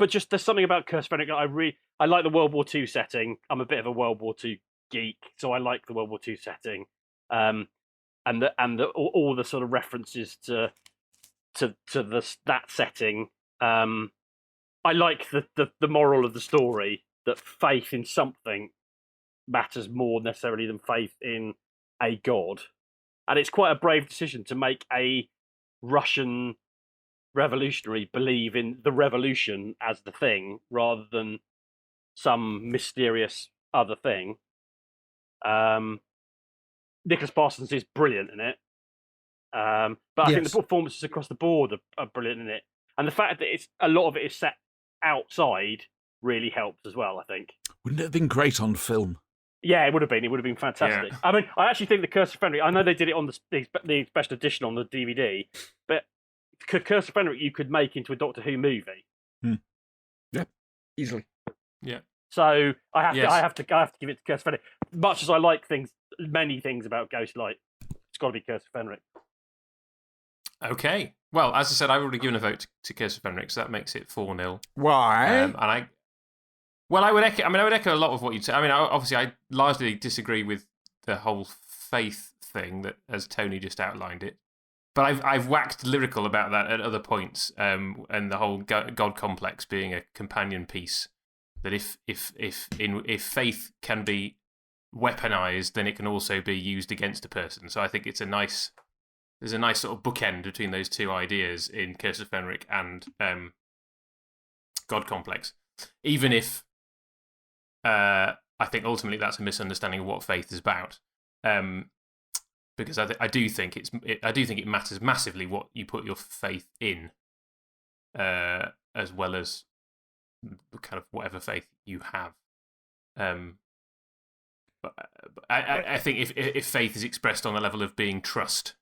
just there's something about Curse of Fenric I like the World War II setting. I'm a bit of a World War II geek, so I like the World War II setting, and all the sort of references to that setting. I like the moral of the story, that faith in something matters more necessarily than faith in a god, and it's quite a brave decision to make a Russian revolutionary believe in the revolution as the thing rather than some mysterious other thing. Nicholas Parsons is brilliant in it, but I think the performances across the board are brilliant in it, and the fact that a lot of it is set outside really helps as well, I think. Wouldn't it have been great on film? Yeah, it would have been. It would have been fantastic. Yeah. I mean, I actually think the Curse of Fenric, I know they did it on the special edition on the DVD, but Curse of Fenric you could make into a Doctor Who movie. Yeah, easily. Yeah. So I have to give it to Curse of Fenric. Much as I like many things about Ghostlight, it's got to be Curse of Fenric. Okay. Well, as I said, I've already given a vote to Curse of Fenric, so that makes it 4-0. Why? I would echo a lot of what you'd say. I mean, obviously, I largely disagree with the whole faith thing that, as Tony just outlined it. But I've waxed lyrical about that at other points, and the whole God complex being a companion piece. That if faith can be weaponized, then it can also be used against a person. So I think there's a nice sort of bookend between those two ideas in Curse of Fenric and God complex. Even if I think ultimately that's a misunderstanding of what faith is about, because I do think it matters massively what you put your faith in, as well as kind of whatever faith you have. But I think if faith is expressed on the level of being trust,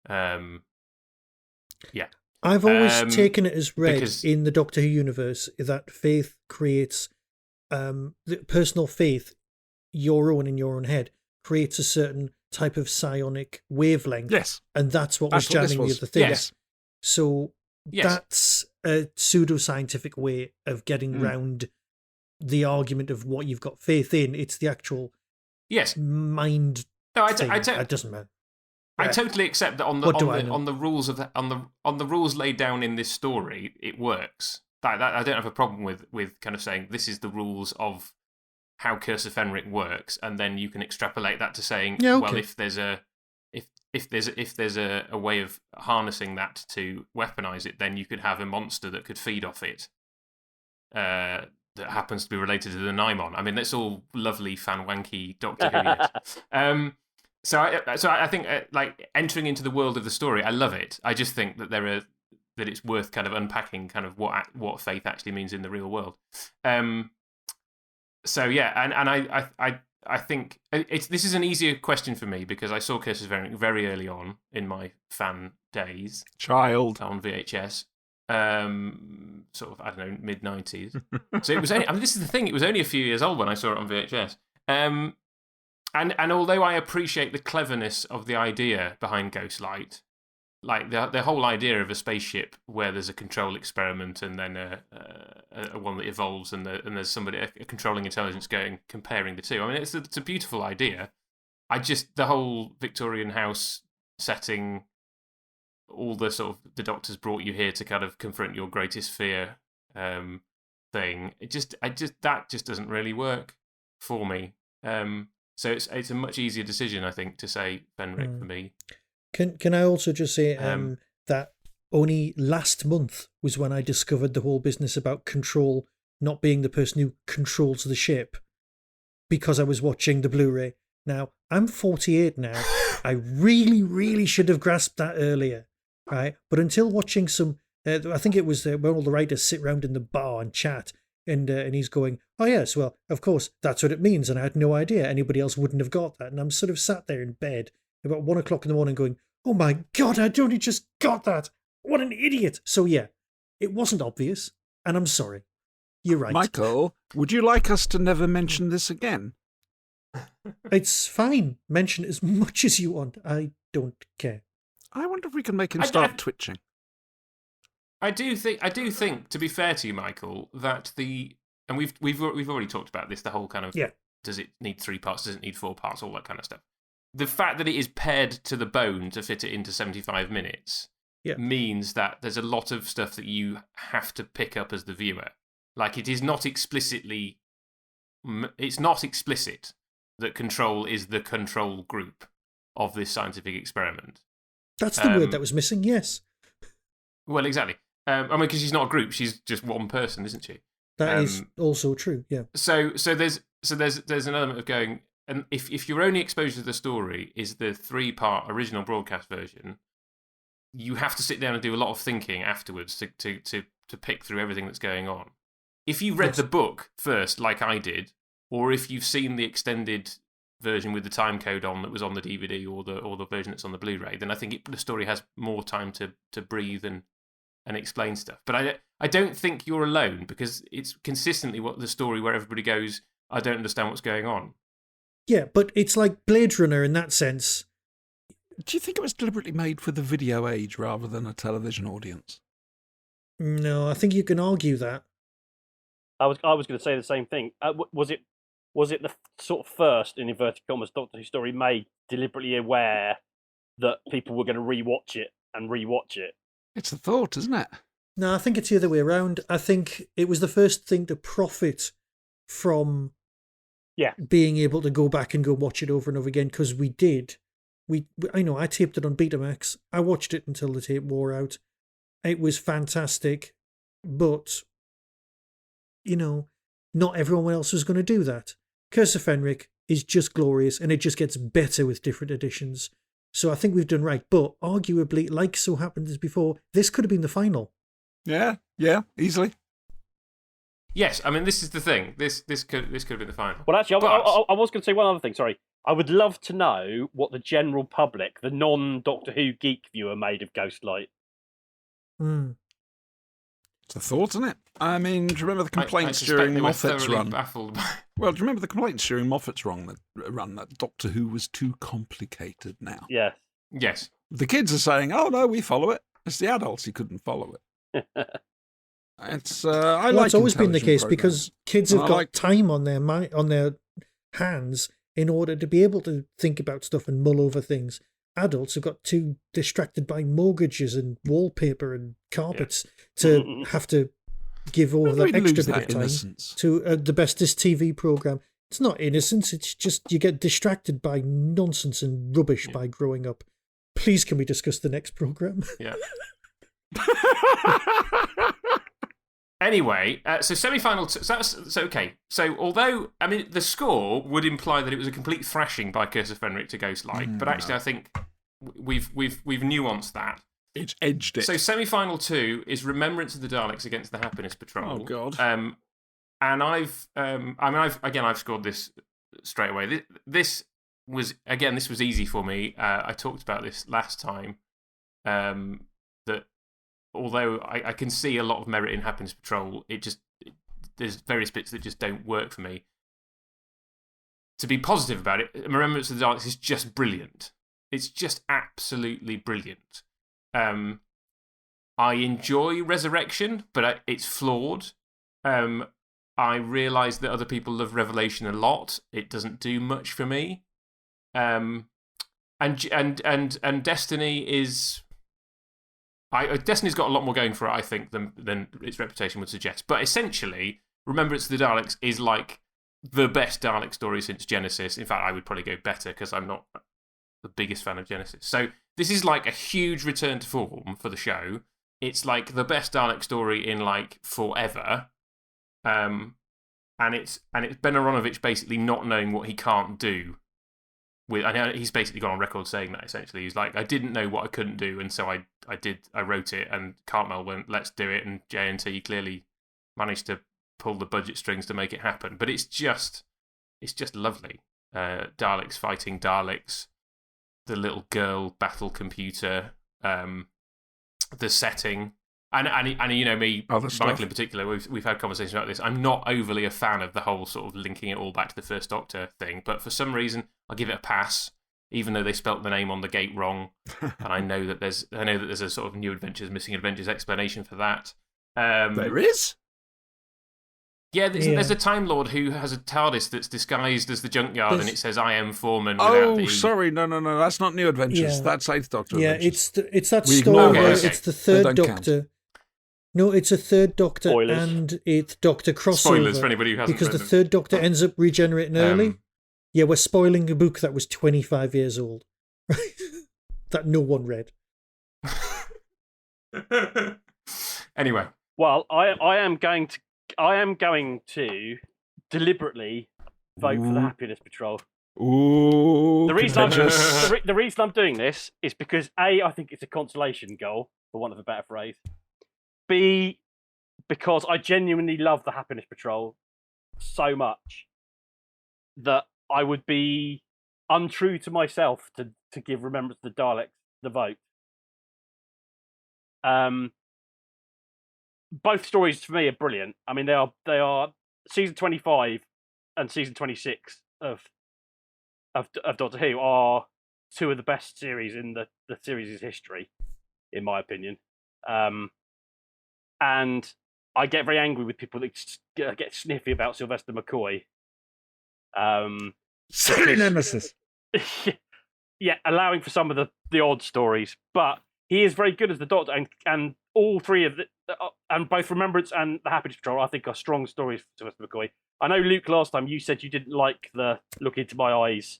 I've always taken it as read in the Doctor Who universe that faith creates the personal faith, your own in your own head, creates a certain type of psionic wavelength. Yes. And that's what was jamming the other things. Yes. So that's a pseudoscientific way of getting round the argument of what you've got faith in. It's the actual mind thing. It doesn't matter. I totally accept that on the rules of on the rules laid down in this story, it works. I don't have a problem with kind of saying this is the rules of how Curse of Fenric works, and then you can extrapolate that to saying, well, if there's a way of harnessing that to weaponize it, then you could have a monster that could feed off it. That happens to be related to the Naimon. I mean, that's all lovely, fan-wanky Doctor Who. So I think like entering into the world of the story, I love it. I just think that that it's worth kind of unpacking kind of what faith actually means in the real world. So yeah, and I think this is an easier question for me because I saw Curse of Fenric very early on in my fan days. Child on VHS. Sort of, I don't know, mid-90s. So it was only, this is the thing, it was only a few years old when I saw it on VHS. And although I appreciate the cleverness of the idea behind Ghostlight, like the whole idea of a spaceship where there's a control experiment and then a one that evolves and there's somebody a controlling intelligence comparing the two. I mean, it's a beautiful idea. The whole Victorian house setting, all the sort of the doctors brought you here to kind of confront your greatest fear thing. That just doesn't really work for me. So it's a much easier decision, I think, to say Fenric for me. Can I also just say that only last month was when I discovered the whole business about Control not being the person who controls the ship, because I was watching the Blu-ray. Now, I'm 48 now. I really, really should have grasped that earlier, right? But until watching some, I think it was where all the writers sit around in the bar and chat, and he's going, oh yes, well, of course, that's what it means, and I had no idea anybody else wouldn't have got that. And I'm sort of sat there in bed about 1 o'clock in the morning going, oh my God, I'd only just got that. What an idiot. So yeah, it wasn't obvious, and I'm sorry. You're right. Michael, would you like us to never mention this again? It's fine. Mention as much as you want. I don't care. I wonder if we can make him start twitching. I do think, to be fair to you, Michael, that and we've already talked about this, the whole kind of, does it need 3 parts, does it need 4 parts, all that kind of stuff. The fact that it is pared to the bone to fit it into 75 minutes means that there's a lot of stuff that you have to pick up as the viewer. Like, it's not explicit that Control is the control group of this scientific experiment. That's the word that was missing, yes. Well, exactly. I mean, because she's not a group, she's just one person, isn't she? That is also true, yeah. So there's an element of going, and if your only exposure to the story is the 3-part original broadcast version, you have to sit down and do a lot of thinking afterwards to pick through everything that's going on. If you read the book first, like I did, or if you've seen the extended version with the time code on that was on the DVD or the version that's on the Blu-ray, then I think the story has more time to breathe and explain stuff. But I don't think you're alone, because it's consistently what the story where everybody goes, I don't understand what's going on. Yeah, but it's like Blade Runner in that sense. Do you think it was deliberately made for the video age rather than a television audience? No, I think you can argue that. I was going to say the same thing. Was it the sort of first, in inverted commas, Doctor Who story made deliberately aware that people were going to rewatch it? It's a thought, isn't it? No, I think it's the other way around. I think it was the first thing to profit from being able to go back and go watch it over and over again, because we did. I know, I taped it on Betamax. I watched it until the tape wore out. It was fantastic, but, you know, not everyone else was going to do that. Curse of Fenric is just glorious, and it just gets better with different editions. So I think we've done right. But arguably, like so happened as before, this could have been the final. Yeah, easily. Yes, I mean, this is the thing. This could have been the final. Well, actually, I was going to say one other thing. Sorry. I would love to know what the general public, the non-Doctor Who geek viewer, made of Ghostlight. It's a thought, isn't it? I mean, do you remember the complaints during Moffat's run? Baffled by... Well, do you remember the complaints during Moffat's run that Doctor Who was too complicated now? Yeah. Yes. The kids are saying, "Oh no, we follow it." It's the adults who couldn't follow it. It's it's always been the case programs. Because kids have got time on their hands in order to be able to think about stuff and mull over things. Adults have got too distracted by mortgages and wallpaper and carpets to have to give over that extra bit of time innocence to the bestest TV program. It's not innocence. It's just you get distracted by nonsense and rubbish by growing up. Please, can we discuss the next program? Yeah. Anyway, so semi-final. Okay. So although I mean the score would imply that it was a complete thrashing by Curse of Fenric to Ghostlight, but actually I think we've nuanced that. It's edged it. So semi-final 2 is Remembrance of the Daleks against the Happiness Patrol. Oh God. And I've scored this straight away. This was easy for me. I talked about this last time. That although I can see a lot of merit in Happiness Patrol, there's various bits that just don't work for me. To be positive about it, Remembrance of the Daleks is just brilliant. It's just absolutely brilliant. I enjoy Resurrection, but it's flawed. I realise that other people love Revelation a lot. It doesn't do much for me. And Destiny is. Destiny's got a lot more going for it, I think, than its reputation would suggest. But essentially, Remembrance of the Daleks is like the best Dalek story since Genesis. In fact, I would probably go better because I'm not the biggest fan of Genesis. So this is like a huge return to form for the show. It's like the best Dalek story in like forever. And it's Ben Aronovich basically not knowing what he can't do. I know he's basically gone on record saying that, essentially. He's like, I didn't know what I couldn't do, and so I wrote it, and Cartmel went, let's do it, and JNT clearly managed to pull the budget strings to make it happen. But it's just lovely. Daleks fighting Daleks, the little girl battle computer, the setting. And you know me, Michael in particular, we've had conversations about this. I'm not overly a fan of the whole sort of linking it all back to the First Doctor thing, but for some reason I'll give it a pass, even though they spelt the name on the gate wrong. And I know that there's a sort of New Adventures, Missing Adventures explanation for that. There is? Yeah, there's a Time Lord who has a TARDIS that's disguised as the Junkyard, and it says "I am Foreman." Sorry, no, that's not New Adventures. That's Eighth Doctor. Yeah, Adventures. it's that story where it's the Third Doctor. Count. No, it's a Third Doctor Spoilers. and Eighth Doctor crossover. Spoilers for anybody who hasn't because read the them. Third Doctor ends up regenerating early. Yeah, we're spoiling a book that was 25 years old, that no one read. Anyway, well, I am going to deliberately vote for the Happiness Patrol. Ooh, the reason I'm doing this is because A, I think it's a consolation goal, for want of a better phrase. B, because I genuinely love the Happiness Patrol so much that I would be untrue to myself to give Remembrance of the Daleks the vote. Both stories for me are brilliant. I mean, they are season 25 and season 26 of Doctor Who are two of the best series in the series' history, in my opinion. And I get very angry with people that get sniffy about Sylvester McCoy. Silly nemesis. Yeah, allowing for some of the odd stories, but he is very good as the Doctor, and all three of and both Remembrance and the Happiness Patrol, I think, are strong stories for Sylvester McCoy. I know, Luke, last time you said you didn't like the "look into my eyes,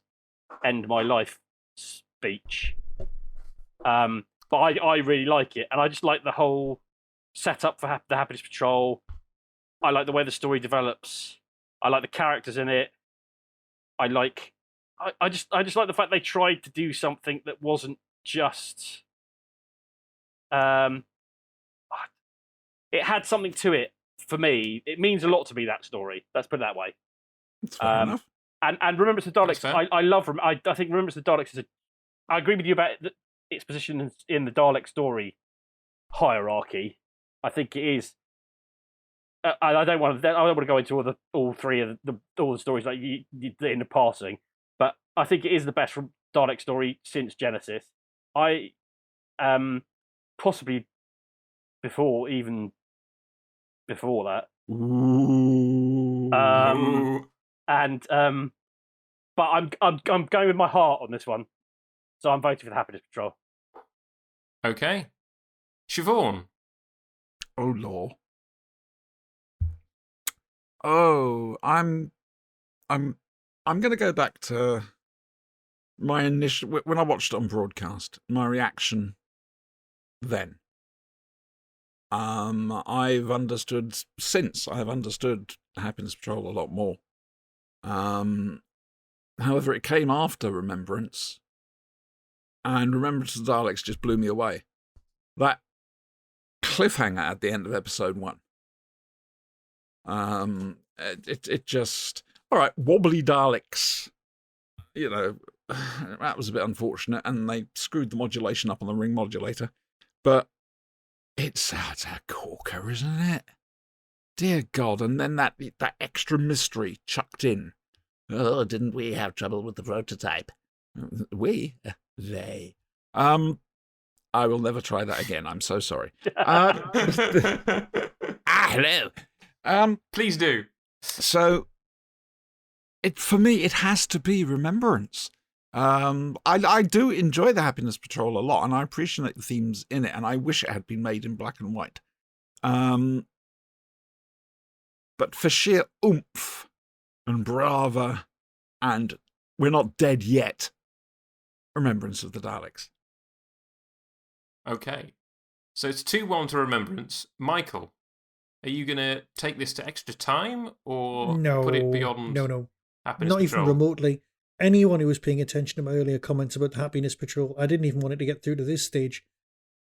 end my life" speech, but I really like it, and I just like the whole setup for the Happiness Patrol. I like the way the story develops. I like the characters in it. I just like the fact they tried to do something that wasn't just. It had something to it for me. It means a lot to me, that story. Let's put it that way. That's fair enough. And Remembrance of the Daleks, I love. I think Remembrance of the Daleks is I agree with you about its position in the Dalek story hierarchy. I think it is. I don't want to go into all three of all the stories like you in the passing, but I think it is the best Dalek story since Genesis. Possibly even before that. Ooh. But I'm going with my heart on this one, so I'm voting for the Happiness Patrol. Okay, Siobhan. Oh law. Oh, I'm going to go back to my initial when I watched it on broadcast. My reaction then. I've understood Happiness Patrol a lot more. However, it came after Remembrance, and Remembrance of the Daleks just blew me away. That cliffhanger at the end of episode 1. It just, all right, wobbly Daleks, you know, that was a bit unfortunate, and they screwed the modulation up on the ring modulator, but it's a corker, isn't it? Dear God. And then that extra mystery chucked in. Oh, didn't we have trouble with the prototype? We? They. I will never try that again. I'm so sorry. Hello. Please do. So, for me, it has to be Remembrance. I do enjoy the Happiness Patrol a lot, and I appreciate the themes in it, and I wish it had been made in black and white. But for sheer oomph and brava, and we're not dead yet, Remembrance of the Daleks. Okay. So it's 2-1 to Remembrance. Michael, are you going to take this to extra time or put it beyond No. Happiness Not Patrol? even remotely. Anyone who was paying attention to my earlier comments about the Happiness Patrol, I didn't even want it to get through to this stage.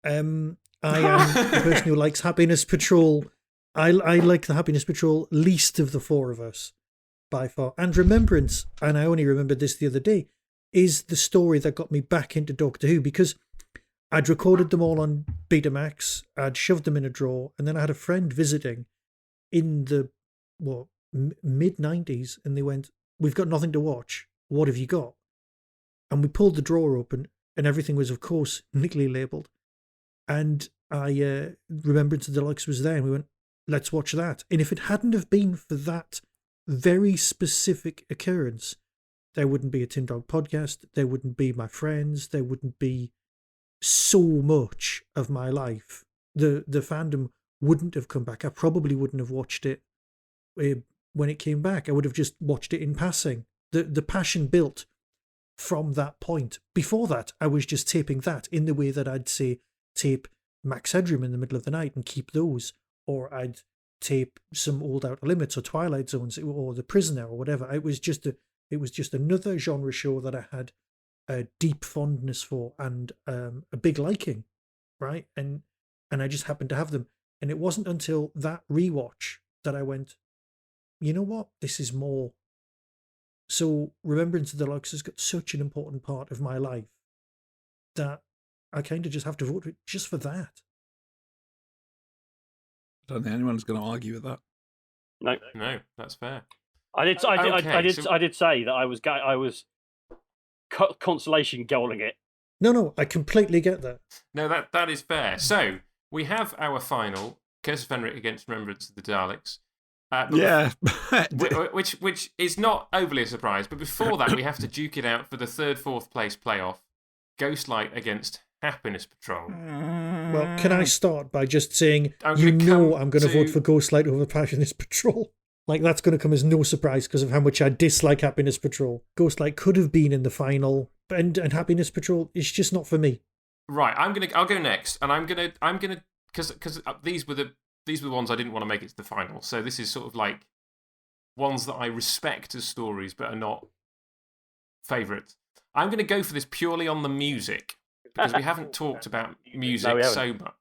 I am the person who likes Happiness Patrol. I like the Happiness Patrol least of the four of us, by far. And Remembrance, and I only remembered this the other day, is the story that got me back into Doctor Who, because I'd recorded them all on Betamax, I'd shoved them in a drawer, and then I had a friend visiting in the mid-90s, and they went, "We've got nothing to watch. What have you got?" And we pulled the drawer open, and everything was, of course, neatly labelled. And I Remembrance of the Daleks was there, and we went, "Let's watch that." And if it hadn't have been for that very specific occurrence, there wouldn't be a Tin Dog podcast, there wouldn't be my friends, there wouldn't be so much of my life. The fandom wouldn't have come back. I probably wouldn't have watched it when it came back. I would have just watched it in passing. The passion built from that point. Before that, I was just taping that in the way that I'd say tape Max Headroom in the middle of the night and keep those, or I'd tape some old Outer Limits or Twilight Zones or The Prisoner or whatever. It was just another genre show that I had a deep fondness for and a big liking, right? And I just happened to have them. And it wasn't until that rewatch that I went, you know what? This is more. So Remembrance of the Daleks has got such an important part of my life that I kind of just have to vote for it just for that. I don't think anyone's going to argue with that. No, that's fair. I did say that I was consolation goaling it. No, I completely get that. No, that is fair. So we have our final, Curse of Fenric against Remembrance of the Daleks. Yeah. which is not overly a surprise, but before that we have to duke it out for the 3rd, 4th place playoff. Ghostlight against Happiness Patrol. Well, can I start by just saying, I'm going to vote for Ghostlight over Happiness Patrol? Like, that's going to come as no surprise because of how much I dislike Happiness Patrol. Ghostlight could have been in the final, and Happiness Patrol is just not for me. Right, I'll go next, and I'm gonna because these were the ones I didn't want to make it to the final. So this is sort of like ones that I respect as stories but are not favourites. I'm going to go for this purely on the music because we haven't talked about music so much.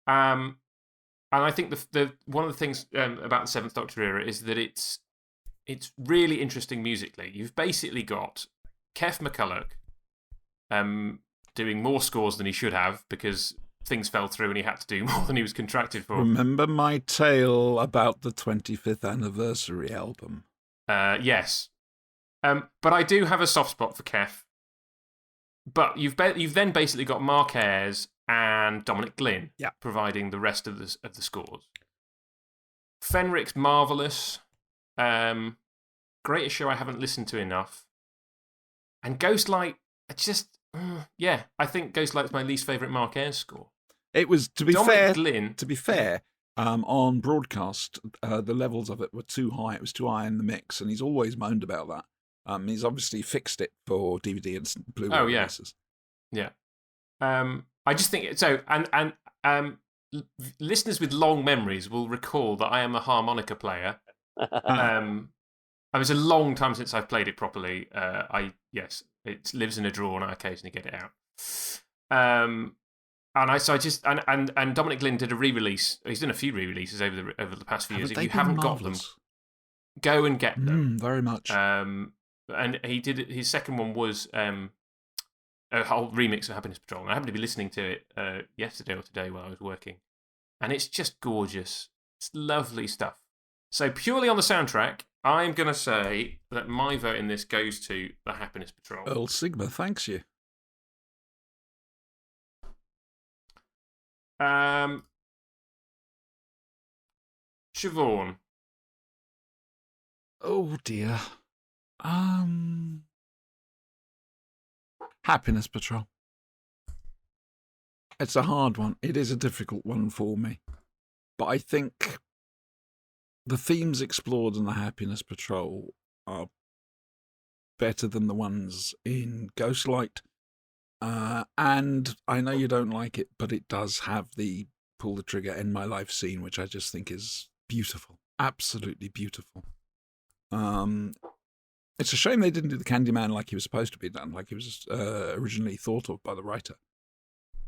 And I think the one of the things about the 7th Doctor era is that it's really interesting musically. You've basically got Kev McCulloch doing more scores than he should have because things fell through and he had to do more than he was contracted for. Remember my tale about the 25th anniversary album? Yes. But I do have a soft spot for Kev. But you've then basically got Mark Ayres and Dominic Glynn providing the rest of the scores. Fenric's marvellous. Greatest show I haven't listened to enough. And Ghostlight, I think Ghostlight's my least favourite Mark Ayres score. It was, to be Dominic fair, on broadcast, the levels of it were too high. It was too high in the mix, and he's always moaned about that. He's obviously fixed it for DVD and Blu-ray releases. Yeah. I just think so. And listeners with long memories will recall that I am a harmonica player. It was a long time since I've played it properly. It lives in a drawer, and I occasionally get it out. And Dominic Glynn did a re-release. He's done a few re-releases over the past few years. If you haven't got them, go and get them. Very much. And he did his second one was a whole remix of Happiness Patrol. And I happened to be listening to it yesterday or today while I was working, and it's just gorgeous. It's lovely stuff. So purely on the soundtrack, I'm going to say that my vote in this goes to the Happiness Patrol. Earl Sigma thanks you. Siobhan. Oh dear. Happiness Patrol. It's a hard one. It is a difficult one for me. But I think the themes explored in the Happiness Patrol are better than the ones in Ghostlight. And I know you don't like it, but it does have the pull the trigger, end my life scene, which I just think is beautiful. Absolutely beautiful. It's a shame they didn't do the Candyman like he was supposed to be done, like he was originally thought of by the writer.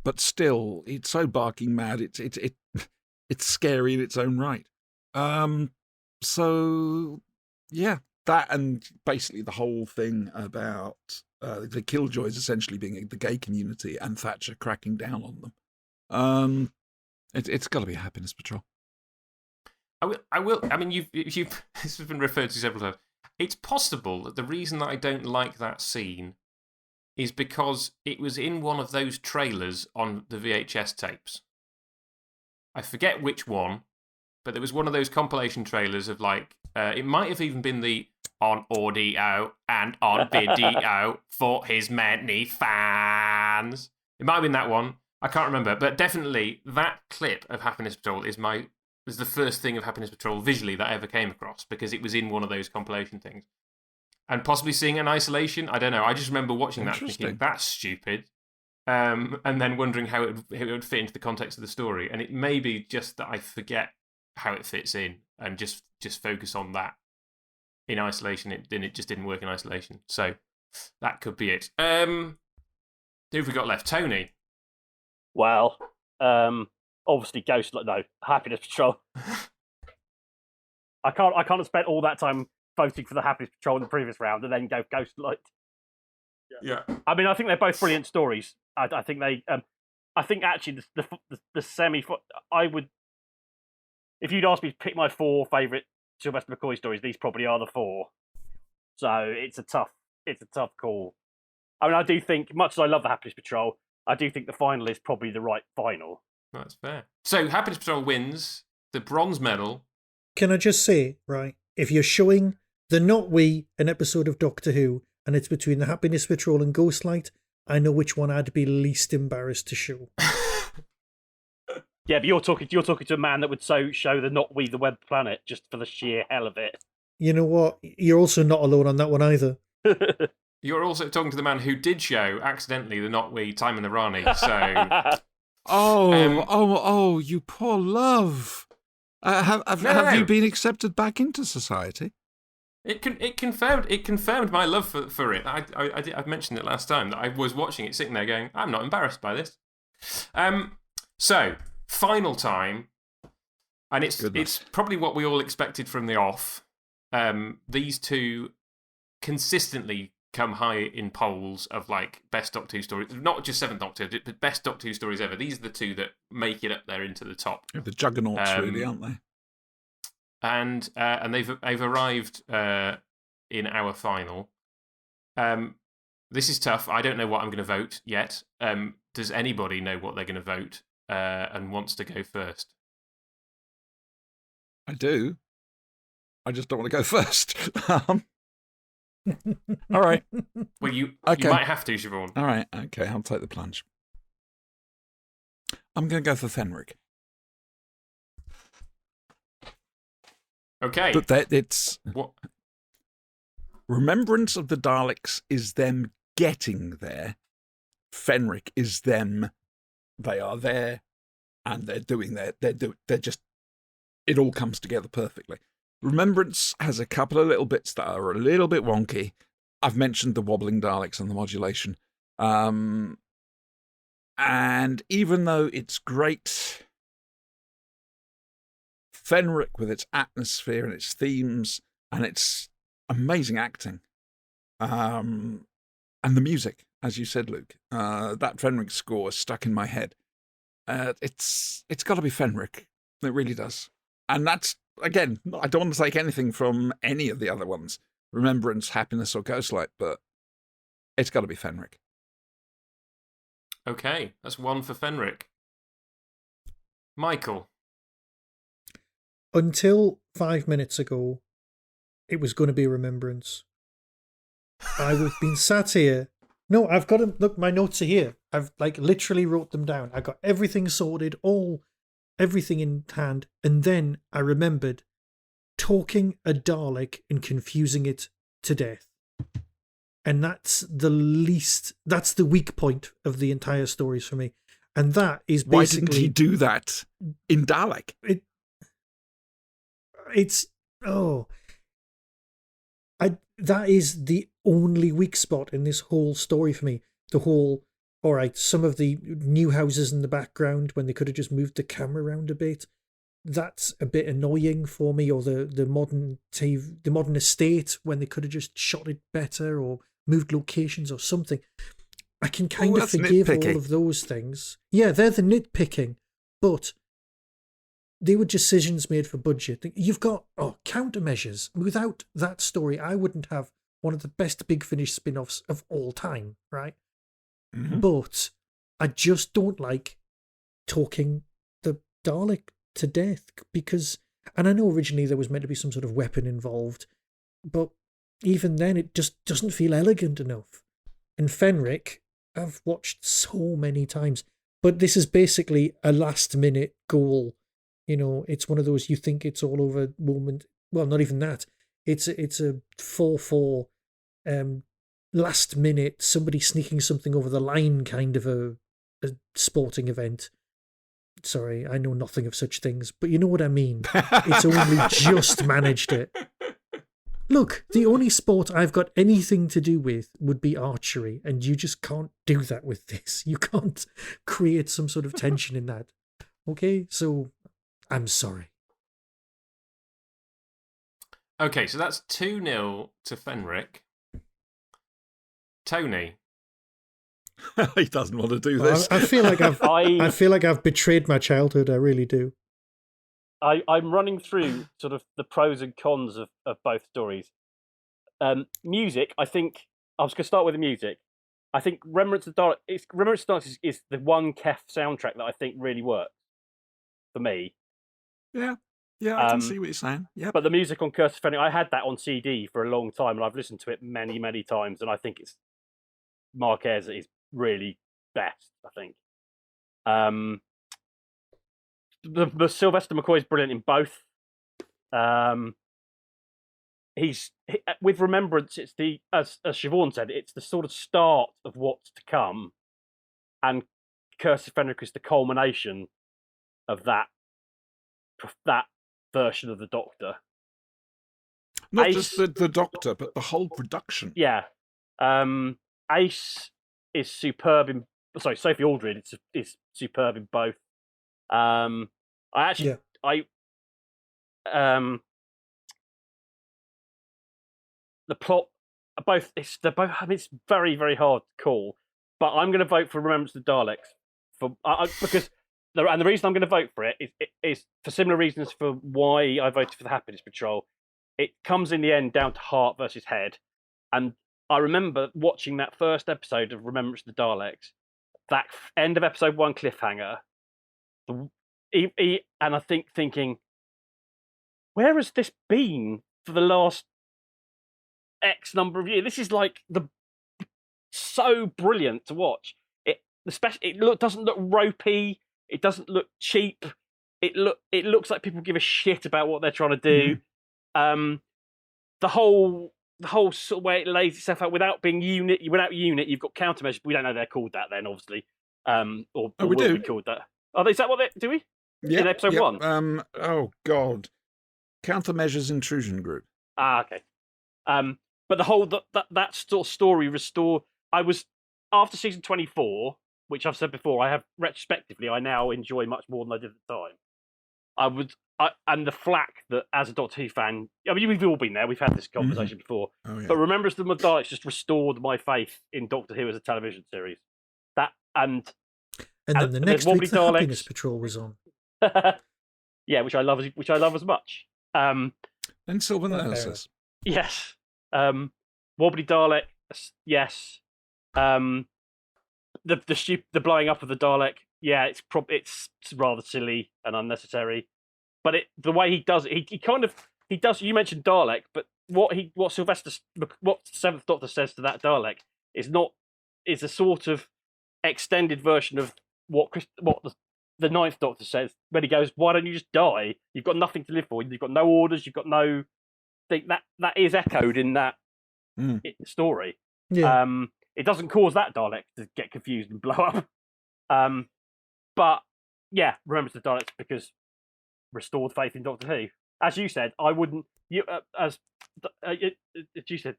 But still, it's so barking mad. It's scary in its own right. So yeah, that and basically the whole thing about the Killjoys essentially being the gay community and Thatcher cracking down on them. It's got to be a Happiness Patrol. I will. I mean, you've this has been referred to several times. It's possible that the reason that I don't like that scene is because it was in one of those trailers on the VHS tapes. I forget which one, but there was one of those compilation trailers of like, it might have even been the on audio and on video for his many fans. It might have been that one. I can't remember, but definitely that clip of Happiness Patrol is the first thing of Happiness Patrol visually that I ever came across because it was in one of those compilation things. And possibly seeing it in isolation, I don't know. I just remember watching that thinking, that's stupid. And then wondering how it would fit into the context of the story. And it may be just that I forget how it fits in and just focus on that in isolation. It just didn't work in isolation. So that could be it. Who have we got left? Tony? Well, obviously Happiness Patrol. I can't have spent all that time voting for the Happiness Patrol in the previous round and then go Ghostlight. Yeah. I mean, I think they're both brilliant stories. I think they. I think actually the semi. I would. If you'd asked me to pick my 4 favourite Sylvester McCoy stories, these probably are the 4. So it's a tough call. I mean, I do think, much as I love the Happiness Patrol, I do think the final is probably the right final. That's fair. So Happiness Patrol wins the bronze medal. Can I just say, right, if you're showing the Not We an episode of Doctor Who and it's between the Happiness Patrol and Ghostlight, I know which one I'd be least embarrassed to show. Yeah, but you're talking to a man that would show the Not We the Web Planet just for the sheer hell of it. You know what? You're also not alone on that one either. You're also talking to the man who did show accidentally the Not We Time and the Rani. So, you poor love. Have you been accepted back into society? It confirmed my love for it. I mentioned it last time that I was watching it, sitting there going, I'm not embarrassed by this. So final time, and it's probably what we all expected from the off. These two consistently come high in polls of like best Doctor Who stories, not just 7th Doctor, but best Doctor Who stories ever. These are the two that make it up there into the top. The juggernauts, really, aren't they? And they've arrived in our final. This is tough. I don't know what I'm going to vote yet. Does anybody know what they're going to vote and wants to go first? I do. I just don't want to go first. All right. Well, you might have to, Siobhan. All right. Okay, I'll take the plunge. I'm going to go for Fenric. Okay. But it's... What? Remembrance of the Daleks is them getting there. Fenric is them. They are there, and they're doing they're just... It all comes together perfectly. Remembrance has a couple of little bits that are a little bit wonky. I've mentioned the wobbling Daleks and the modulation. And even though it's great, Fenric with its atmosphere and its themes and its amazing acting, and the music, as you said, Luke, that Fenric score is stuck in my head. It's got to be Fenric. It really does. And that's, again, I don't want to take anything from any of the other ones, Remembrance, Happiness, or Ghostlight, but it's got to be Fenric. Okay, that's 1 for Fenric. Michael. Until 5 minutes ago, it was going to be Remembrance. I've been sat here. No, I've got them. Look, my notes are here. I've literally wrote them down. I got everything sorted, everything in hand, and then I remembered talking a Dalek and confusing it to death. And that's the weak point of the entire stories for me. And that is basically... Why didn't he do that in Dalek? That is the only weak spot in this whole story for me. The whole, all right, some of the new houses in the background when they could have just moved the camera around a bit, that's a bit annoying for me. Or the modern estate when they could have just shot it better or moved locations or something. I can kind of forgive all of those things. Yeah, they're the nitpicking, but they were decisions made for budget. You've got countermeasures. Without that story, I wouldn't have one of the best Big Finish spin-offs of all time, right? Mm-hmm. But I just don't like talking the Dalek to death because, and I know originally there was meant to be some sort of weapon involved, but even then it just doesn't feel elegant enough. And Fenric, I've watched so many times, but this is basically a last-minute goal. It's one of those you think it's all over moment. Well, not even that. It's a 4-4 last minute, somebody sneaking something over the line kind of a sporting event. Sorry, I know nothing of such things, but you know what I mean. It's only just managed it. Look, the only sport I've got anything to do with would be archery, and you just can't do that with this. You can't create some sort of tension in that. Okay, so I'm sorry. Okay, so that's 2-0 to Fenric. Tony. He doesn't want to do this. I feel like I feel like I've betrayed my childhood. I really do. I'm running through sort of the pros and cons of both stories. Music, I think I was going to start with the music. I think Remembrance of the Daleks is the one Kef soundtrack that I think really works for me. Yeah, I can see what you're saying. Yeah, but the music on Curse of Fenric, I had that on CD for a long time, and I've listened to it many, many times, and I think it's Marquez is really best. I think the Sylvester McCoy is brilliant in both. He's with Remembrance. It's the as Siobhan said, it's the sort of start of what's to come, and Curse of Fenric is the culmination of that version of the Doctor. Not just the Doctor, but the whole production. Yeah. Ace is superb in... Sorry, Sophie Aldred is superb in both. The plot, both... It's very, very hard to call, but I'm going to vote for Remembrance of the Daleks because... And the reason I'm going to vote for it is for similar reasons for why I voted for the Happiness Patrol. It comes in the end down to heart versus head. And I remember watching that first episode of Remembrance of the Daleks, that end of episode 1 cliffhanger, and I think thinking, where has this been for the last X number of years? This is so brilliant to watch. It doesn't look ropey. It doesn't look cheap. It looks like people give a shit about what they're trying to do. The whole sort of way it lays itself out without unit, you've got countermeasures. We don't know they're called that then, obviously. Or we do. Be called that. Is that what do we? Yeah. In episode 1. Oh God. Countermeasures intrusion group. Okay. But the whole that sort of story restore. I was after season 24. Which I've said before, I now enjoy much more than I did at the time. And the flack that, as a Doctor Who fan, I mean, we've all been there. We've had this conversation before. Oh, yeah. But Remembrance of the Daleks just restored my faith in Doctor Who as a television series. And then the next week, the Happiness Patrol was on. Yeah, which I love as much. And Sylvan Analysis. Yes. Wobbly Dalek. Yes. The blowing up of the Dalek yeah, it's rather silly and unnecessary. But the way he does it, he does. You mentioned Dalek, but what Seventh Doctor says to that Dalek is a sort of extended version of what the Ninth Doctor says when he goes, "Why don't you just die? You've got nothing to live for. You've got no orders. You've got no." That is echoed in that story. Yeah. It doesn't cause that Dalek to get confused and blow up. But yeah, remembers the Daleks because restored faith in Doctor Who. As you said, I wouldn't. As you said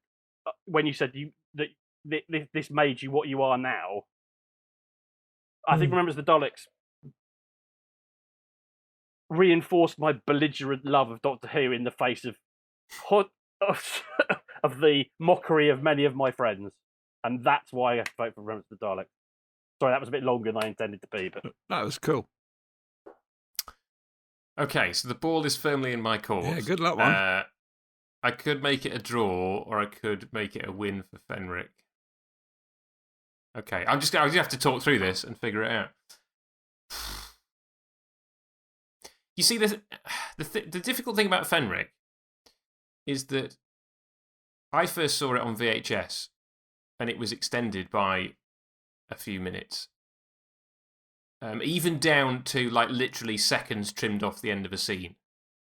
when you said that this made you what you are now. I think remembers the Daleks reinforced my belligerent love of Doctor Who in the face of the mockery of many of my friends, and that's why I have to vote for Remembrance of the Daleks. Sorry, that was a bit longer than I intended to be, but that was cool. Okay, so the ball is firmly in my court. Yeah, good luck, one. I could make it a draw, or I could make it a win for Fenric. Okay, I just have to talk through this and figure it out. You see, the difficult thing about Fenric is that I first saw it on VHS, and it was extended by a few minutes. Even down to like literally seconds trimmed off the end of a scene.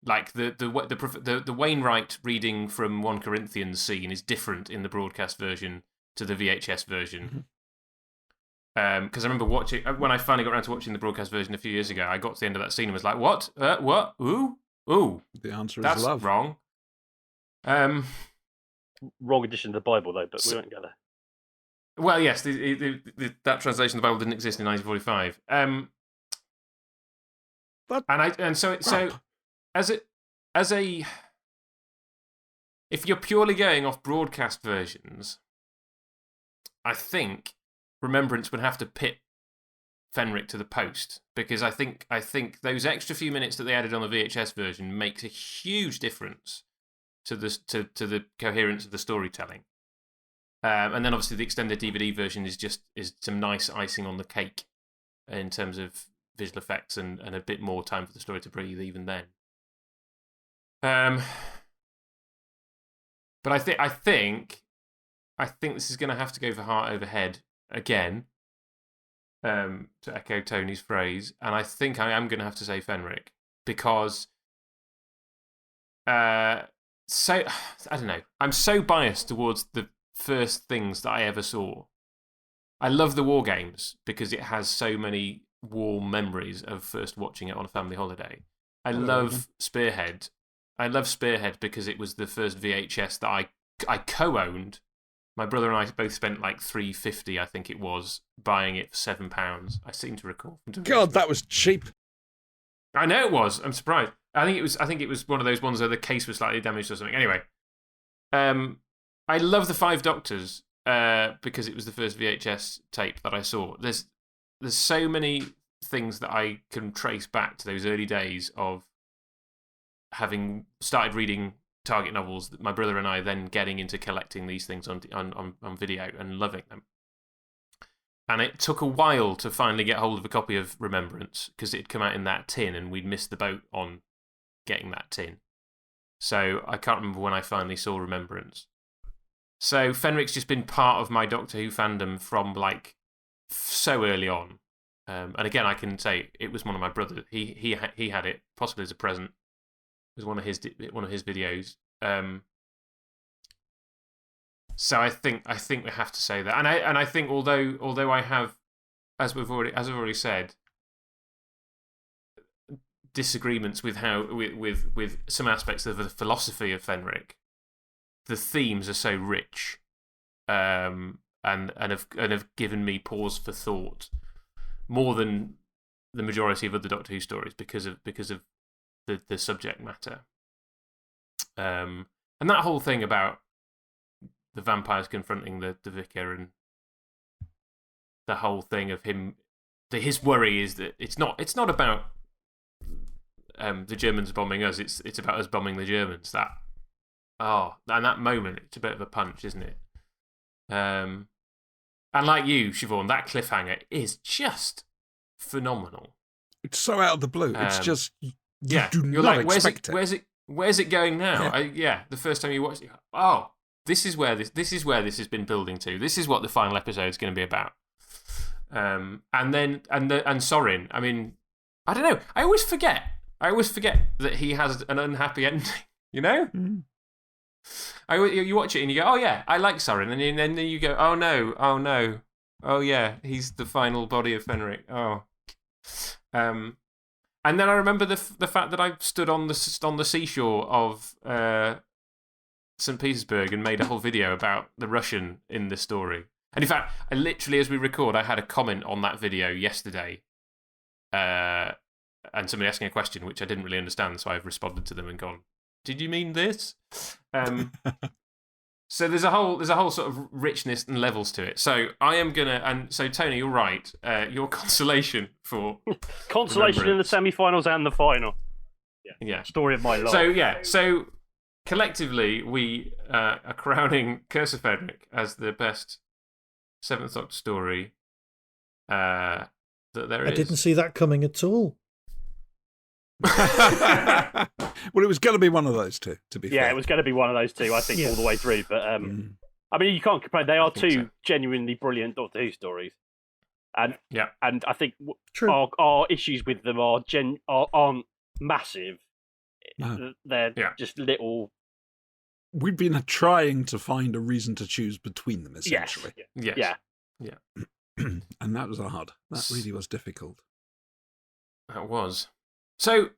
Like the Wainwright reading from 1 Corinthians scene is different in the broadcast version to the VHS version. Because I remember watching when I finally got around to watching the broadcast version a few years ago. I got to the end of that scene and was like, "What? What? Ooh? The answer is that's love. Wrong." Wrong edition of the Bible though. But we won't go there. Well, yes, that translation of the Bible didn't exist in 1945. If you're purely going off broadcast versions, I think Remembrance would have to pit Fenric to the post, because I think those extra few minutes that they added on the VHS version makes a huge difference to the coherence of the storytelling. And then obviously the extended DVD version is some nice icing on the cake in terms of visual effects and a bit more time for the story to breathe even then. But I think this is going to have to go for heart over head again, to echo Tony's phrase, and I think I am going to have to say Fenric because I don't know. I'm so biased towards the first things that I ever saw. I love the War Games because it has so many warm memories of first watching it on a family holiday. I love Spearhead. I love Spearhead because it was the first VHS that I co-owned. My brother and I both spent like $3.50, I think it was, buying it for £7. I seem to recall. God, that was cheap. I know it was. I'm surprised. I think it was one of those ones where the case was slightly damaged or something. Anyway, I love the Five Doctors because it was the first VHS tape that I saw. There's so many things that I can trace back to those early days of having started reading Target novels, my brother and I then getting into collecting these things on video and loving them. And it took a while to finally get hold of a copy of Remembrance because it had come out in that tin and we'd missed the boat on getting that tin. So I can't remember when I finally saw Remembrance. So Fenric's just been part of my Doctor Who fandom from like so early on. And again, I can say it was one of my brothers. He had it possibly as a present. It was one of his videos. So I think we have to say that, and I think although I have, as I've already said, disagreements with with some aspects of the philosophy of Fenric, the themes are so rich, and have given me pause for thought more than the majority of other Doctor Who stories because of the subject matter. And that whole thing about the vampires confronting the vicar and the whole thing of him, his worry is that it's not about the Germans bombing us. It's about us bombing the Germans. And that moment, it's a bit of a punch, isn't it? And like you, Siobhan, that cliffhanger is just phenomenal. It's so out of the blue. It's just you do you're not like, expect it. Where's it going now? The first time you watch it, this is where this has been building to. This is what the final episode is going to be about. And Sorin. I mean, I don't know. I always forget that he has an unhappy ending. You know. Mm. You watch it and you go, oh yeah, I like Sorin, and then you go, oh no, oh yeah, he's the final body of Fenric. Oh. And then I remember the fact that I stood on the seashore of St. Petersburg and made a whole video about the Russian in the story. And in fact, I literally, as we record, I had a comment on that video yesterday, and somebody asking a question which I didn't really understand, so I've responded to them and gone, "Did you mean this?" So there's a whole sort of richness and levels to it. So I am gonna, and so Tony, you're right. Your consolation for consolation in the semi-finals and the final. Yeah. Story of my life. So collectively we are crowning Curse of Fenric as the best Seventh Doctor story that there is. I didn't see that coming at all. Well, it was going to be one of those two, to be fair. Yeah, it was going to be one of those two, I think, all the way through. But I mean, you can't complain. They are two genuinely brilliant Doctor Who stories, and I think our issues with them aren't massive. No. They're just little. We've been trying to find a reason to choose between them, essentially. Yeah. And that was hard. That really was difficult. That was. So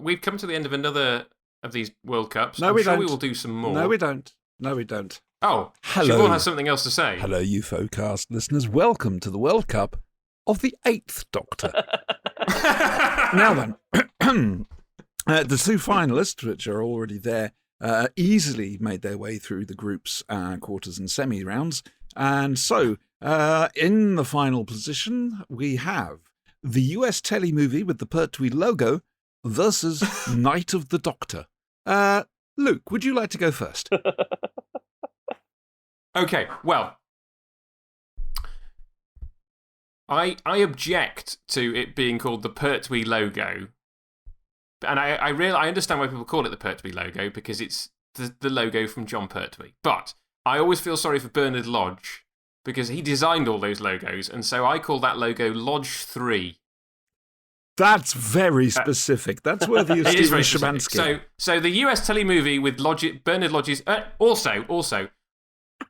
we've come to the end of another of these World Cups. No, we don't. We will do some more. No, we don't. Oh, hello. Siobhan has something else to say. Hello, UFOcast listeners. Welcome to the World Cup of the 8th Doctor. Now then, the two finalists, which are already there, easily made their way through the groups, quarters and semi-rounds. And so, in the final position, we have the US telemovie with the Pertwee logo versus Night of the Doctor. Luke, would you like to go first? Okay, well, I object to it being called the Pertwee logo. And I understand why people call it the Pertwee logo, because it's the logo from John Pertwee. But I always feel sorry for Bernard Lodge, because he designed all those logos, and so I call that logo Lodge 3. That's very specific. That's worthy of Stephen Szymanski. So the US telemovie with Bernard Lodge's... Also,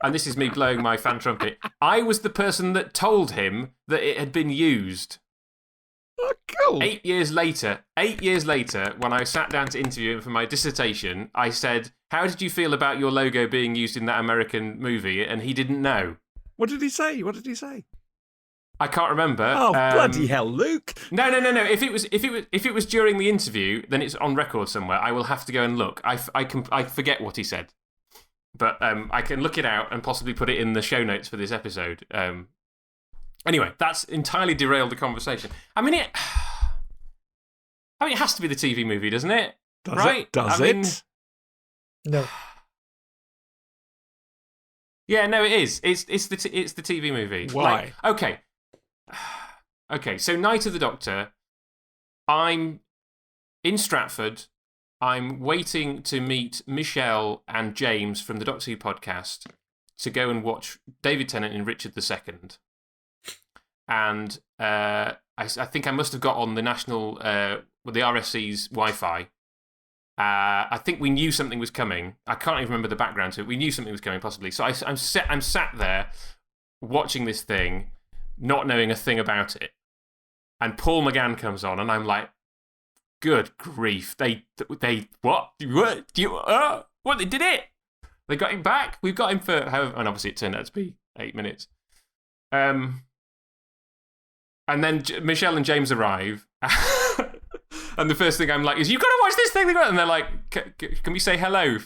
and this is me blowing my fan trumpet, I was the person that told him that it had been used. Oh, cool. 8 years later, when I sat down to interview him for my dissertation, I said, how did you feel about your logo being used in that American movie? And he didn't know. What did he say? I can't remember. Oh, bloody hell, Luke! No. If it was during the interview, then it's on record somewhere. I will have to go and look. I forget what he said, but I can look it out and possibly put it in the show notes for this episode. Anyway, that's entirely derailed the conversation. I mean, it has to be the TV movie, doesn't it? Does it? No. Yeah, no, it is. It's the TV movie. Why? Okay. So Night of the Doctor. I'm in Stratford. I'm waiting to meet Michelle and James from the Doctor Who podcast to go and watch David Tennant in Richard II. And I think I must have got on the national, the RSC's Wi-Fi. I think we knew something was coming. I can't even remember the background to it. We knew something was coming, possibly. So I'm sat there watching this thing, not knowing a thing about it. And Paul McGann comes on, and I'm like, good grief. They what? What? They did it? They got him back? We've got him for, and obviously it turned out to be 8 minutes. And then Michelle and James arrive. And the first thing I'm like is, you've got to watch this thing. And they're like, can we say hello?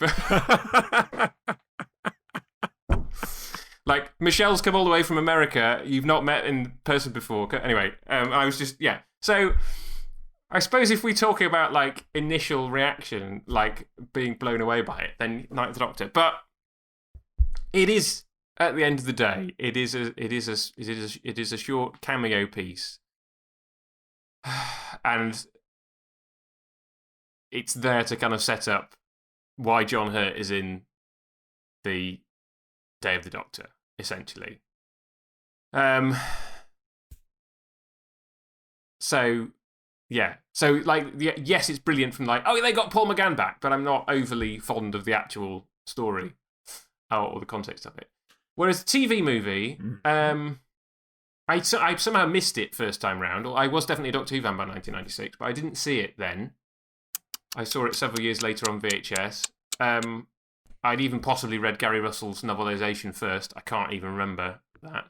Like, Michelle's come all the way from America. You've not met in person before. Anyway, I was just, yeah. So I suppose if we're talking about, like, initial reaction, like, being blown away by it, then Night of the Doctor. But it is, at the end of the day, it is a short cameo piece And it's there to kind of set up why John Hurt is in the Day of the Doctor, essentially. So, yeah. So, like, yes, it's brilliant from like, oh, they got Paul McGann back, but I'm not overly fond of the actual story or the context of it. Whereas the TV movie, I somehow missed it first time round. I was definitely a Doctor Who fan by 1996, but I didn't see it then. I saw it several years later on VHS. I'd even possibly read Gary Russell's novelisation first. I can't even remember that.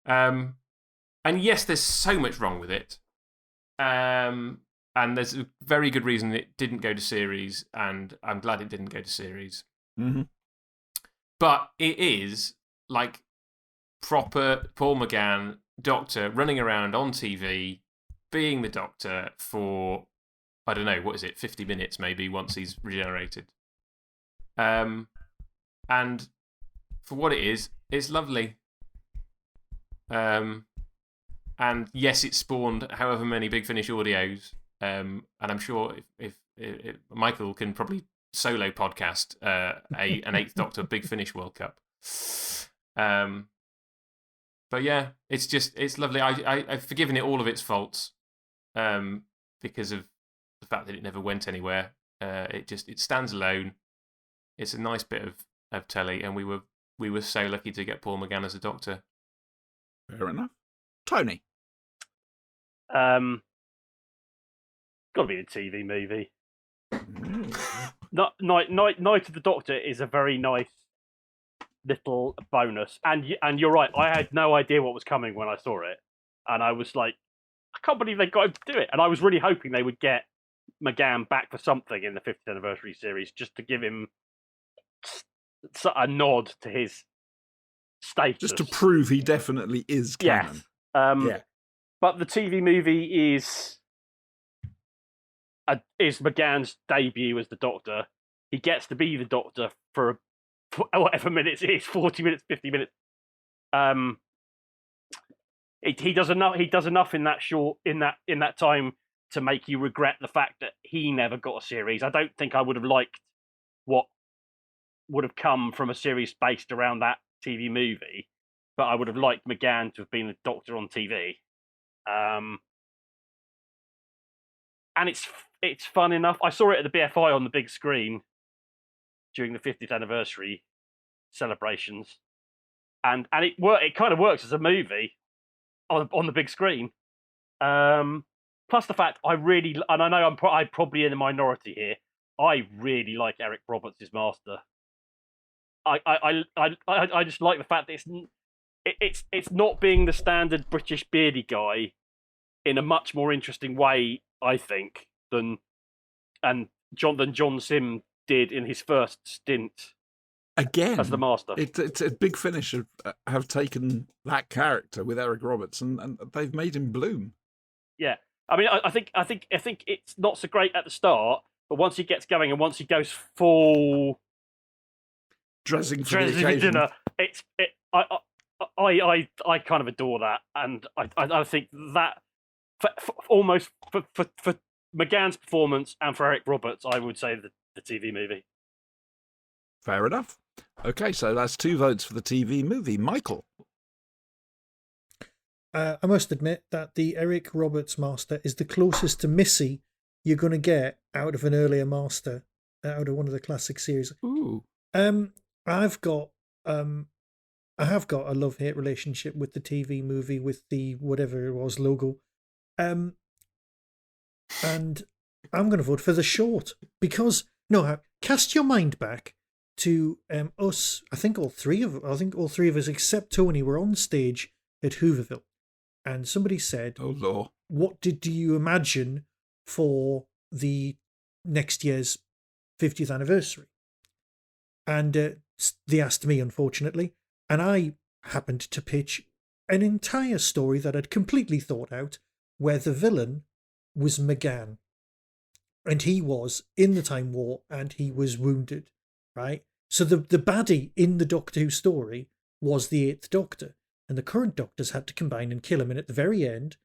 And yes, there's so much wrong with it. And there's a very good reason it didn't go to series, and I'm glad it didn't go to series. Mm-hmm. But it is like proper Paul McGann Doctor running around on TV, being the Doctor for, I don't know, what is it, 50 minutes maybe once he's regenerated. And for what it is, it's lovely. And yes, it spawned however many Big Finish audios. And I'm sure if Michael can probably solo podcast an Eighth Doctor Big Finish World Cup. But yeah, it's lovely. I've forgiven it all of its faults because of the fact that it never went anywhere. It stands alone. It's a nice bit of telly, and we were so lucky to get Paul McGann as a Doctor. Fair enough. Tony. Got to be the TV movie. Night of the Doctor is a very nice little bonus, and you're right. I had no idea what was coming when I saw it, and I was like, I can't believe they got him to do it. And I was really hoping they would get McGann back for something in the 50th anniversary series, just to give him a nod to his status, just to prove he definitely is canon. Yeah. But the TV movie is McGann's debut as the Doctor. He gets to be the Doctor for whatever minutes it is, 40 minutes, 50 minutes. He does enough in that time to make you regret the fact that he never got a series. I don't think I would have liked what would have come from a series based around that TV movie, but I would have liked McGann to have been the Doctor on TV. And it's fun enough. I saw it at the BFI on the big screen during the 50th anniversary celebrations, and it kind of works as a movie on the big screen. Plus the fact I know I'm probably in the minority here. I really like Eric Roberts' Master. I just like the fact that it's not being the standard British beardy guy in a much more interesting way, I think, than John Sim did in his first stint again as the Master. It's a Big Finish have taken that character with Eric Roberts and they've made him bloom. Yeah, I mean, I think it's not so great at the start, but once he gets going and once he goes full dressing for the occasion, dinner, I kind of adore that, and I think that for McGann's performance and for Eric Roberts, I would say the TV movie. Fair enough. Okay, so that's 2 votes for the TV movie. Michael. I must admit that the Eric Roberts Master is the closest to Missy you're going to get out of an earlier Master, out of one of the classic series. Ooh. I have got a love-hate relationship with the TV movie, with the whatever it was logo. And I'm going to vote for the short because cast your mind back to us. I think all three of us except Tony were on stage at Hooverville, and somebody said, "Oh Lord, what did you imagine for the next year's 50th anniversary?" And they asked me, unfortunately, and I happened to pitch an entire story that I'd completely thought out, where the villain was McGann. And he was in the Time War, and he was wounded, right? So the baddie in the Doctor Who story was the 8th Doctor, and the current Doctors had to combine and kill him. And at the very end,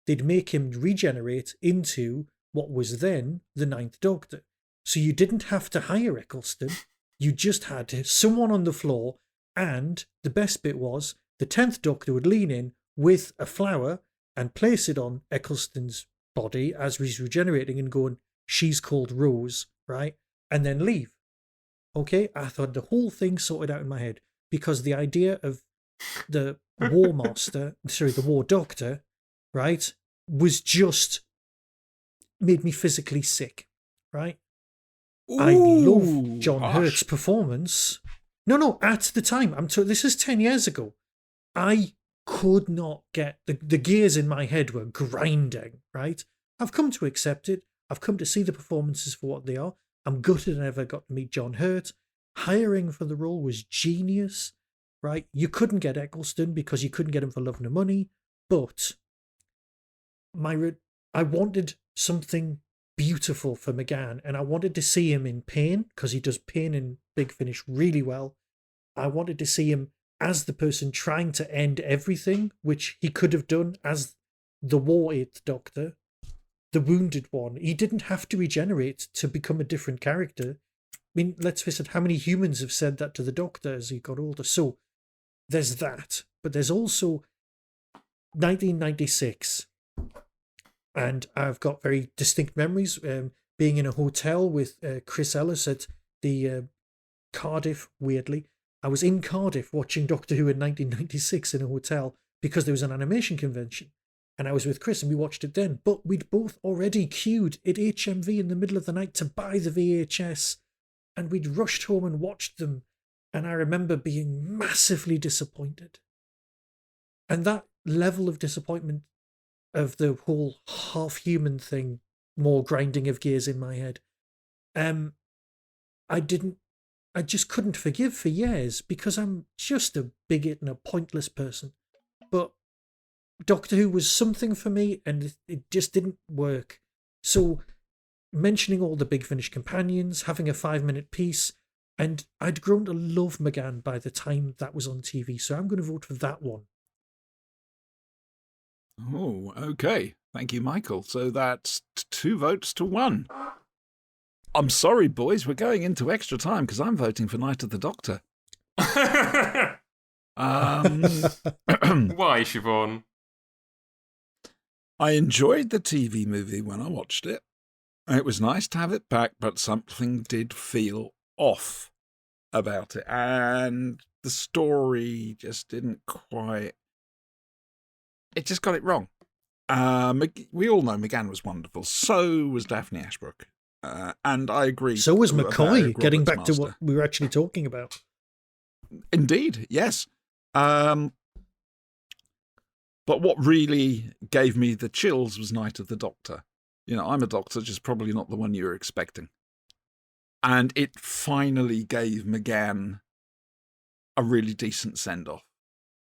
they'd make him regenerate into what was then the Ninth Doctor. So you didn't have to hire Eccleston. You just had someone on the floor, and the best bit was the 10th Doctor would lean in with a flower and place it on Eccleston's body as he's regenerating and going, she's called Rose, right? And then leave. Okay, I thought the whole thing sorted out in my head, because the idea of the the War Doctor, right, was just made me physically sick, right? Ooh, I love John gosh. Hurt's performance. No, at the time, this is 10 years ago. I could not get the gears in my head were grinding, right? I've come to accept it. I've come to see the performances for what they are. I'm gutted I never got to meet John Hurt. Hiring for the role was genius, right? You couldn't get Eccleston because you couldn't get him for love nor money, but I wanted something beautiful for McGann, and I wanted to see him in pain because he does pain in Big Finish really well. I wanted to see him as the person trying to end everything, which he could have done as the War Eighth Doctor, the wounded one. He didn't have to regenerate to become a different character. I mean, let's face it, how many humans have said that to the Doctor as he got older? So there's that, but there's also 1996. And I've got very distinct memories being in a hotel with Chris Ellis at the Cardiff, weirdly. I was in Cardiff watching Doctor Who in 1996 in a hotel because there was an animation convention. And I was with Chris and we watched it then. But we'd both already queued at HMV in the middle of the night to buy the VHS. And we'd rushed home and watched them. And I remember being massively disappointed. And that level of disappointment of the whole half-human thing, more grinding of gears in my head, I just couldn't forgive for years because I'm just a bigot and a pointless person. But Doctor Who was something for me and it just didn't work. So mentioning all the Big Finish companions, having a 5-minute piece, and I'd grown to love McGann by the time that was on TV, so I'm going to vote for that one. Oh, okay. Thank you, Michael. So that's 2 votes to 1. I'm sorry, boys. We're going into extra time because I'm voting for Night of the Doctor. Why, Siobhan? I enjoyed the TV movie when I watched it. It was nice to have it back, but something did feel off about it. And the story just didn't quite... It just got it wrong. We all know McGann was wonderful. So was Daphne Ashbrook. And I agree. So was McCoy, getting back Master. to what we were actually talking about. Indeed, yes. But what really gave me the chills was Night of the Doctor. You know, I'm a doctor, just probably not the one you were expecting. And it finally gave McGann a really decent send-off.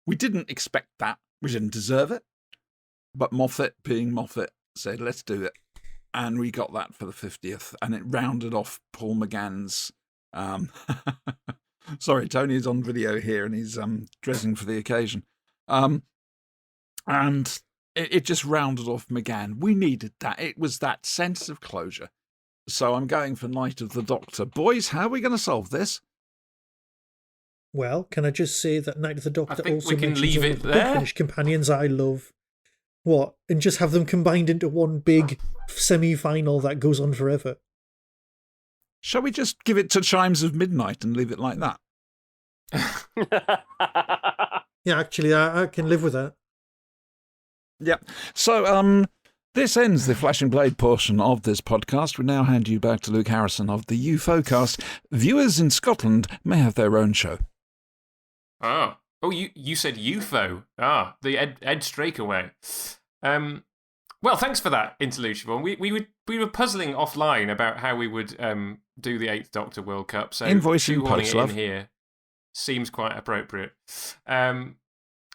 We didn't expect that. We didn't deserve it. But Moffat, being Moffat, said, let's do it. And we got that for the 50th. And it rounded off Paul McGann's... Sorry, Tony is on video here and he's dressing for the occasion. And it just rounded off McGann. We needed that. It was that sense of closure. So I'm going for Night of the Doctor. Boys, how are we going to solve this? Well, can I just say that Night of the Doctor also we can mentions leave all it of the there. Big Finish companions I love. What? And just have them combined into one big semi-final that goes on forever. Shall we just give it to Chimes of Midnight and leave it like that? Yeah, actually, I can live with that. Yep. So, this ends the Flashing Blade portion of this podcast. We now hand you back to Luke Harrison of the UFOcast. Viewers in Scotland may have their own show. Oh, you said UFO. The Ed Straker way. Well, thanks for that interlude, Siobhan. We were puzzling offline about how we would do the 8th Doctor World Cup. So Invoicing post, love. in here seems quite appropriate.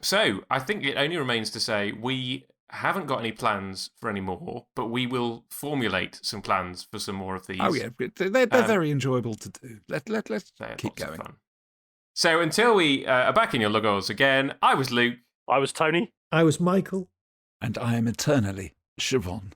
So I think it only remains to say we haven't got any plans for any more, but we will formulate some plans for some more of these. Oh yeah, they're very enjoyable to do. Let's keep going. So until we are back in your logos again, I was Luke. I was Tony. I was Michael. And I am eternally Siobhan.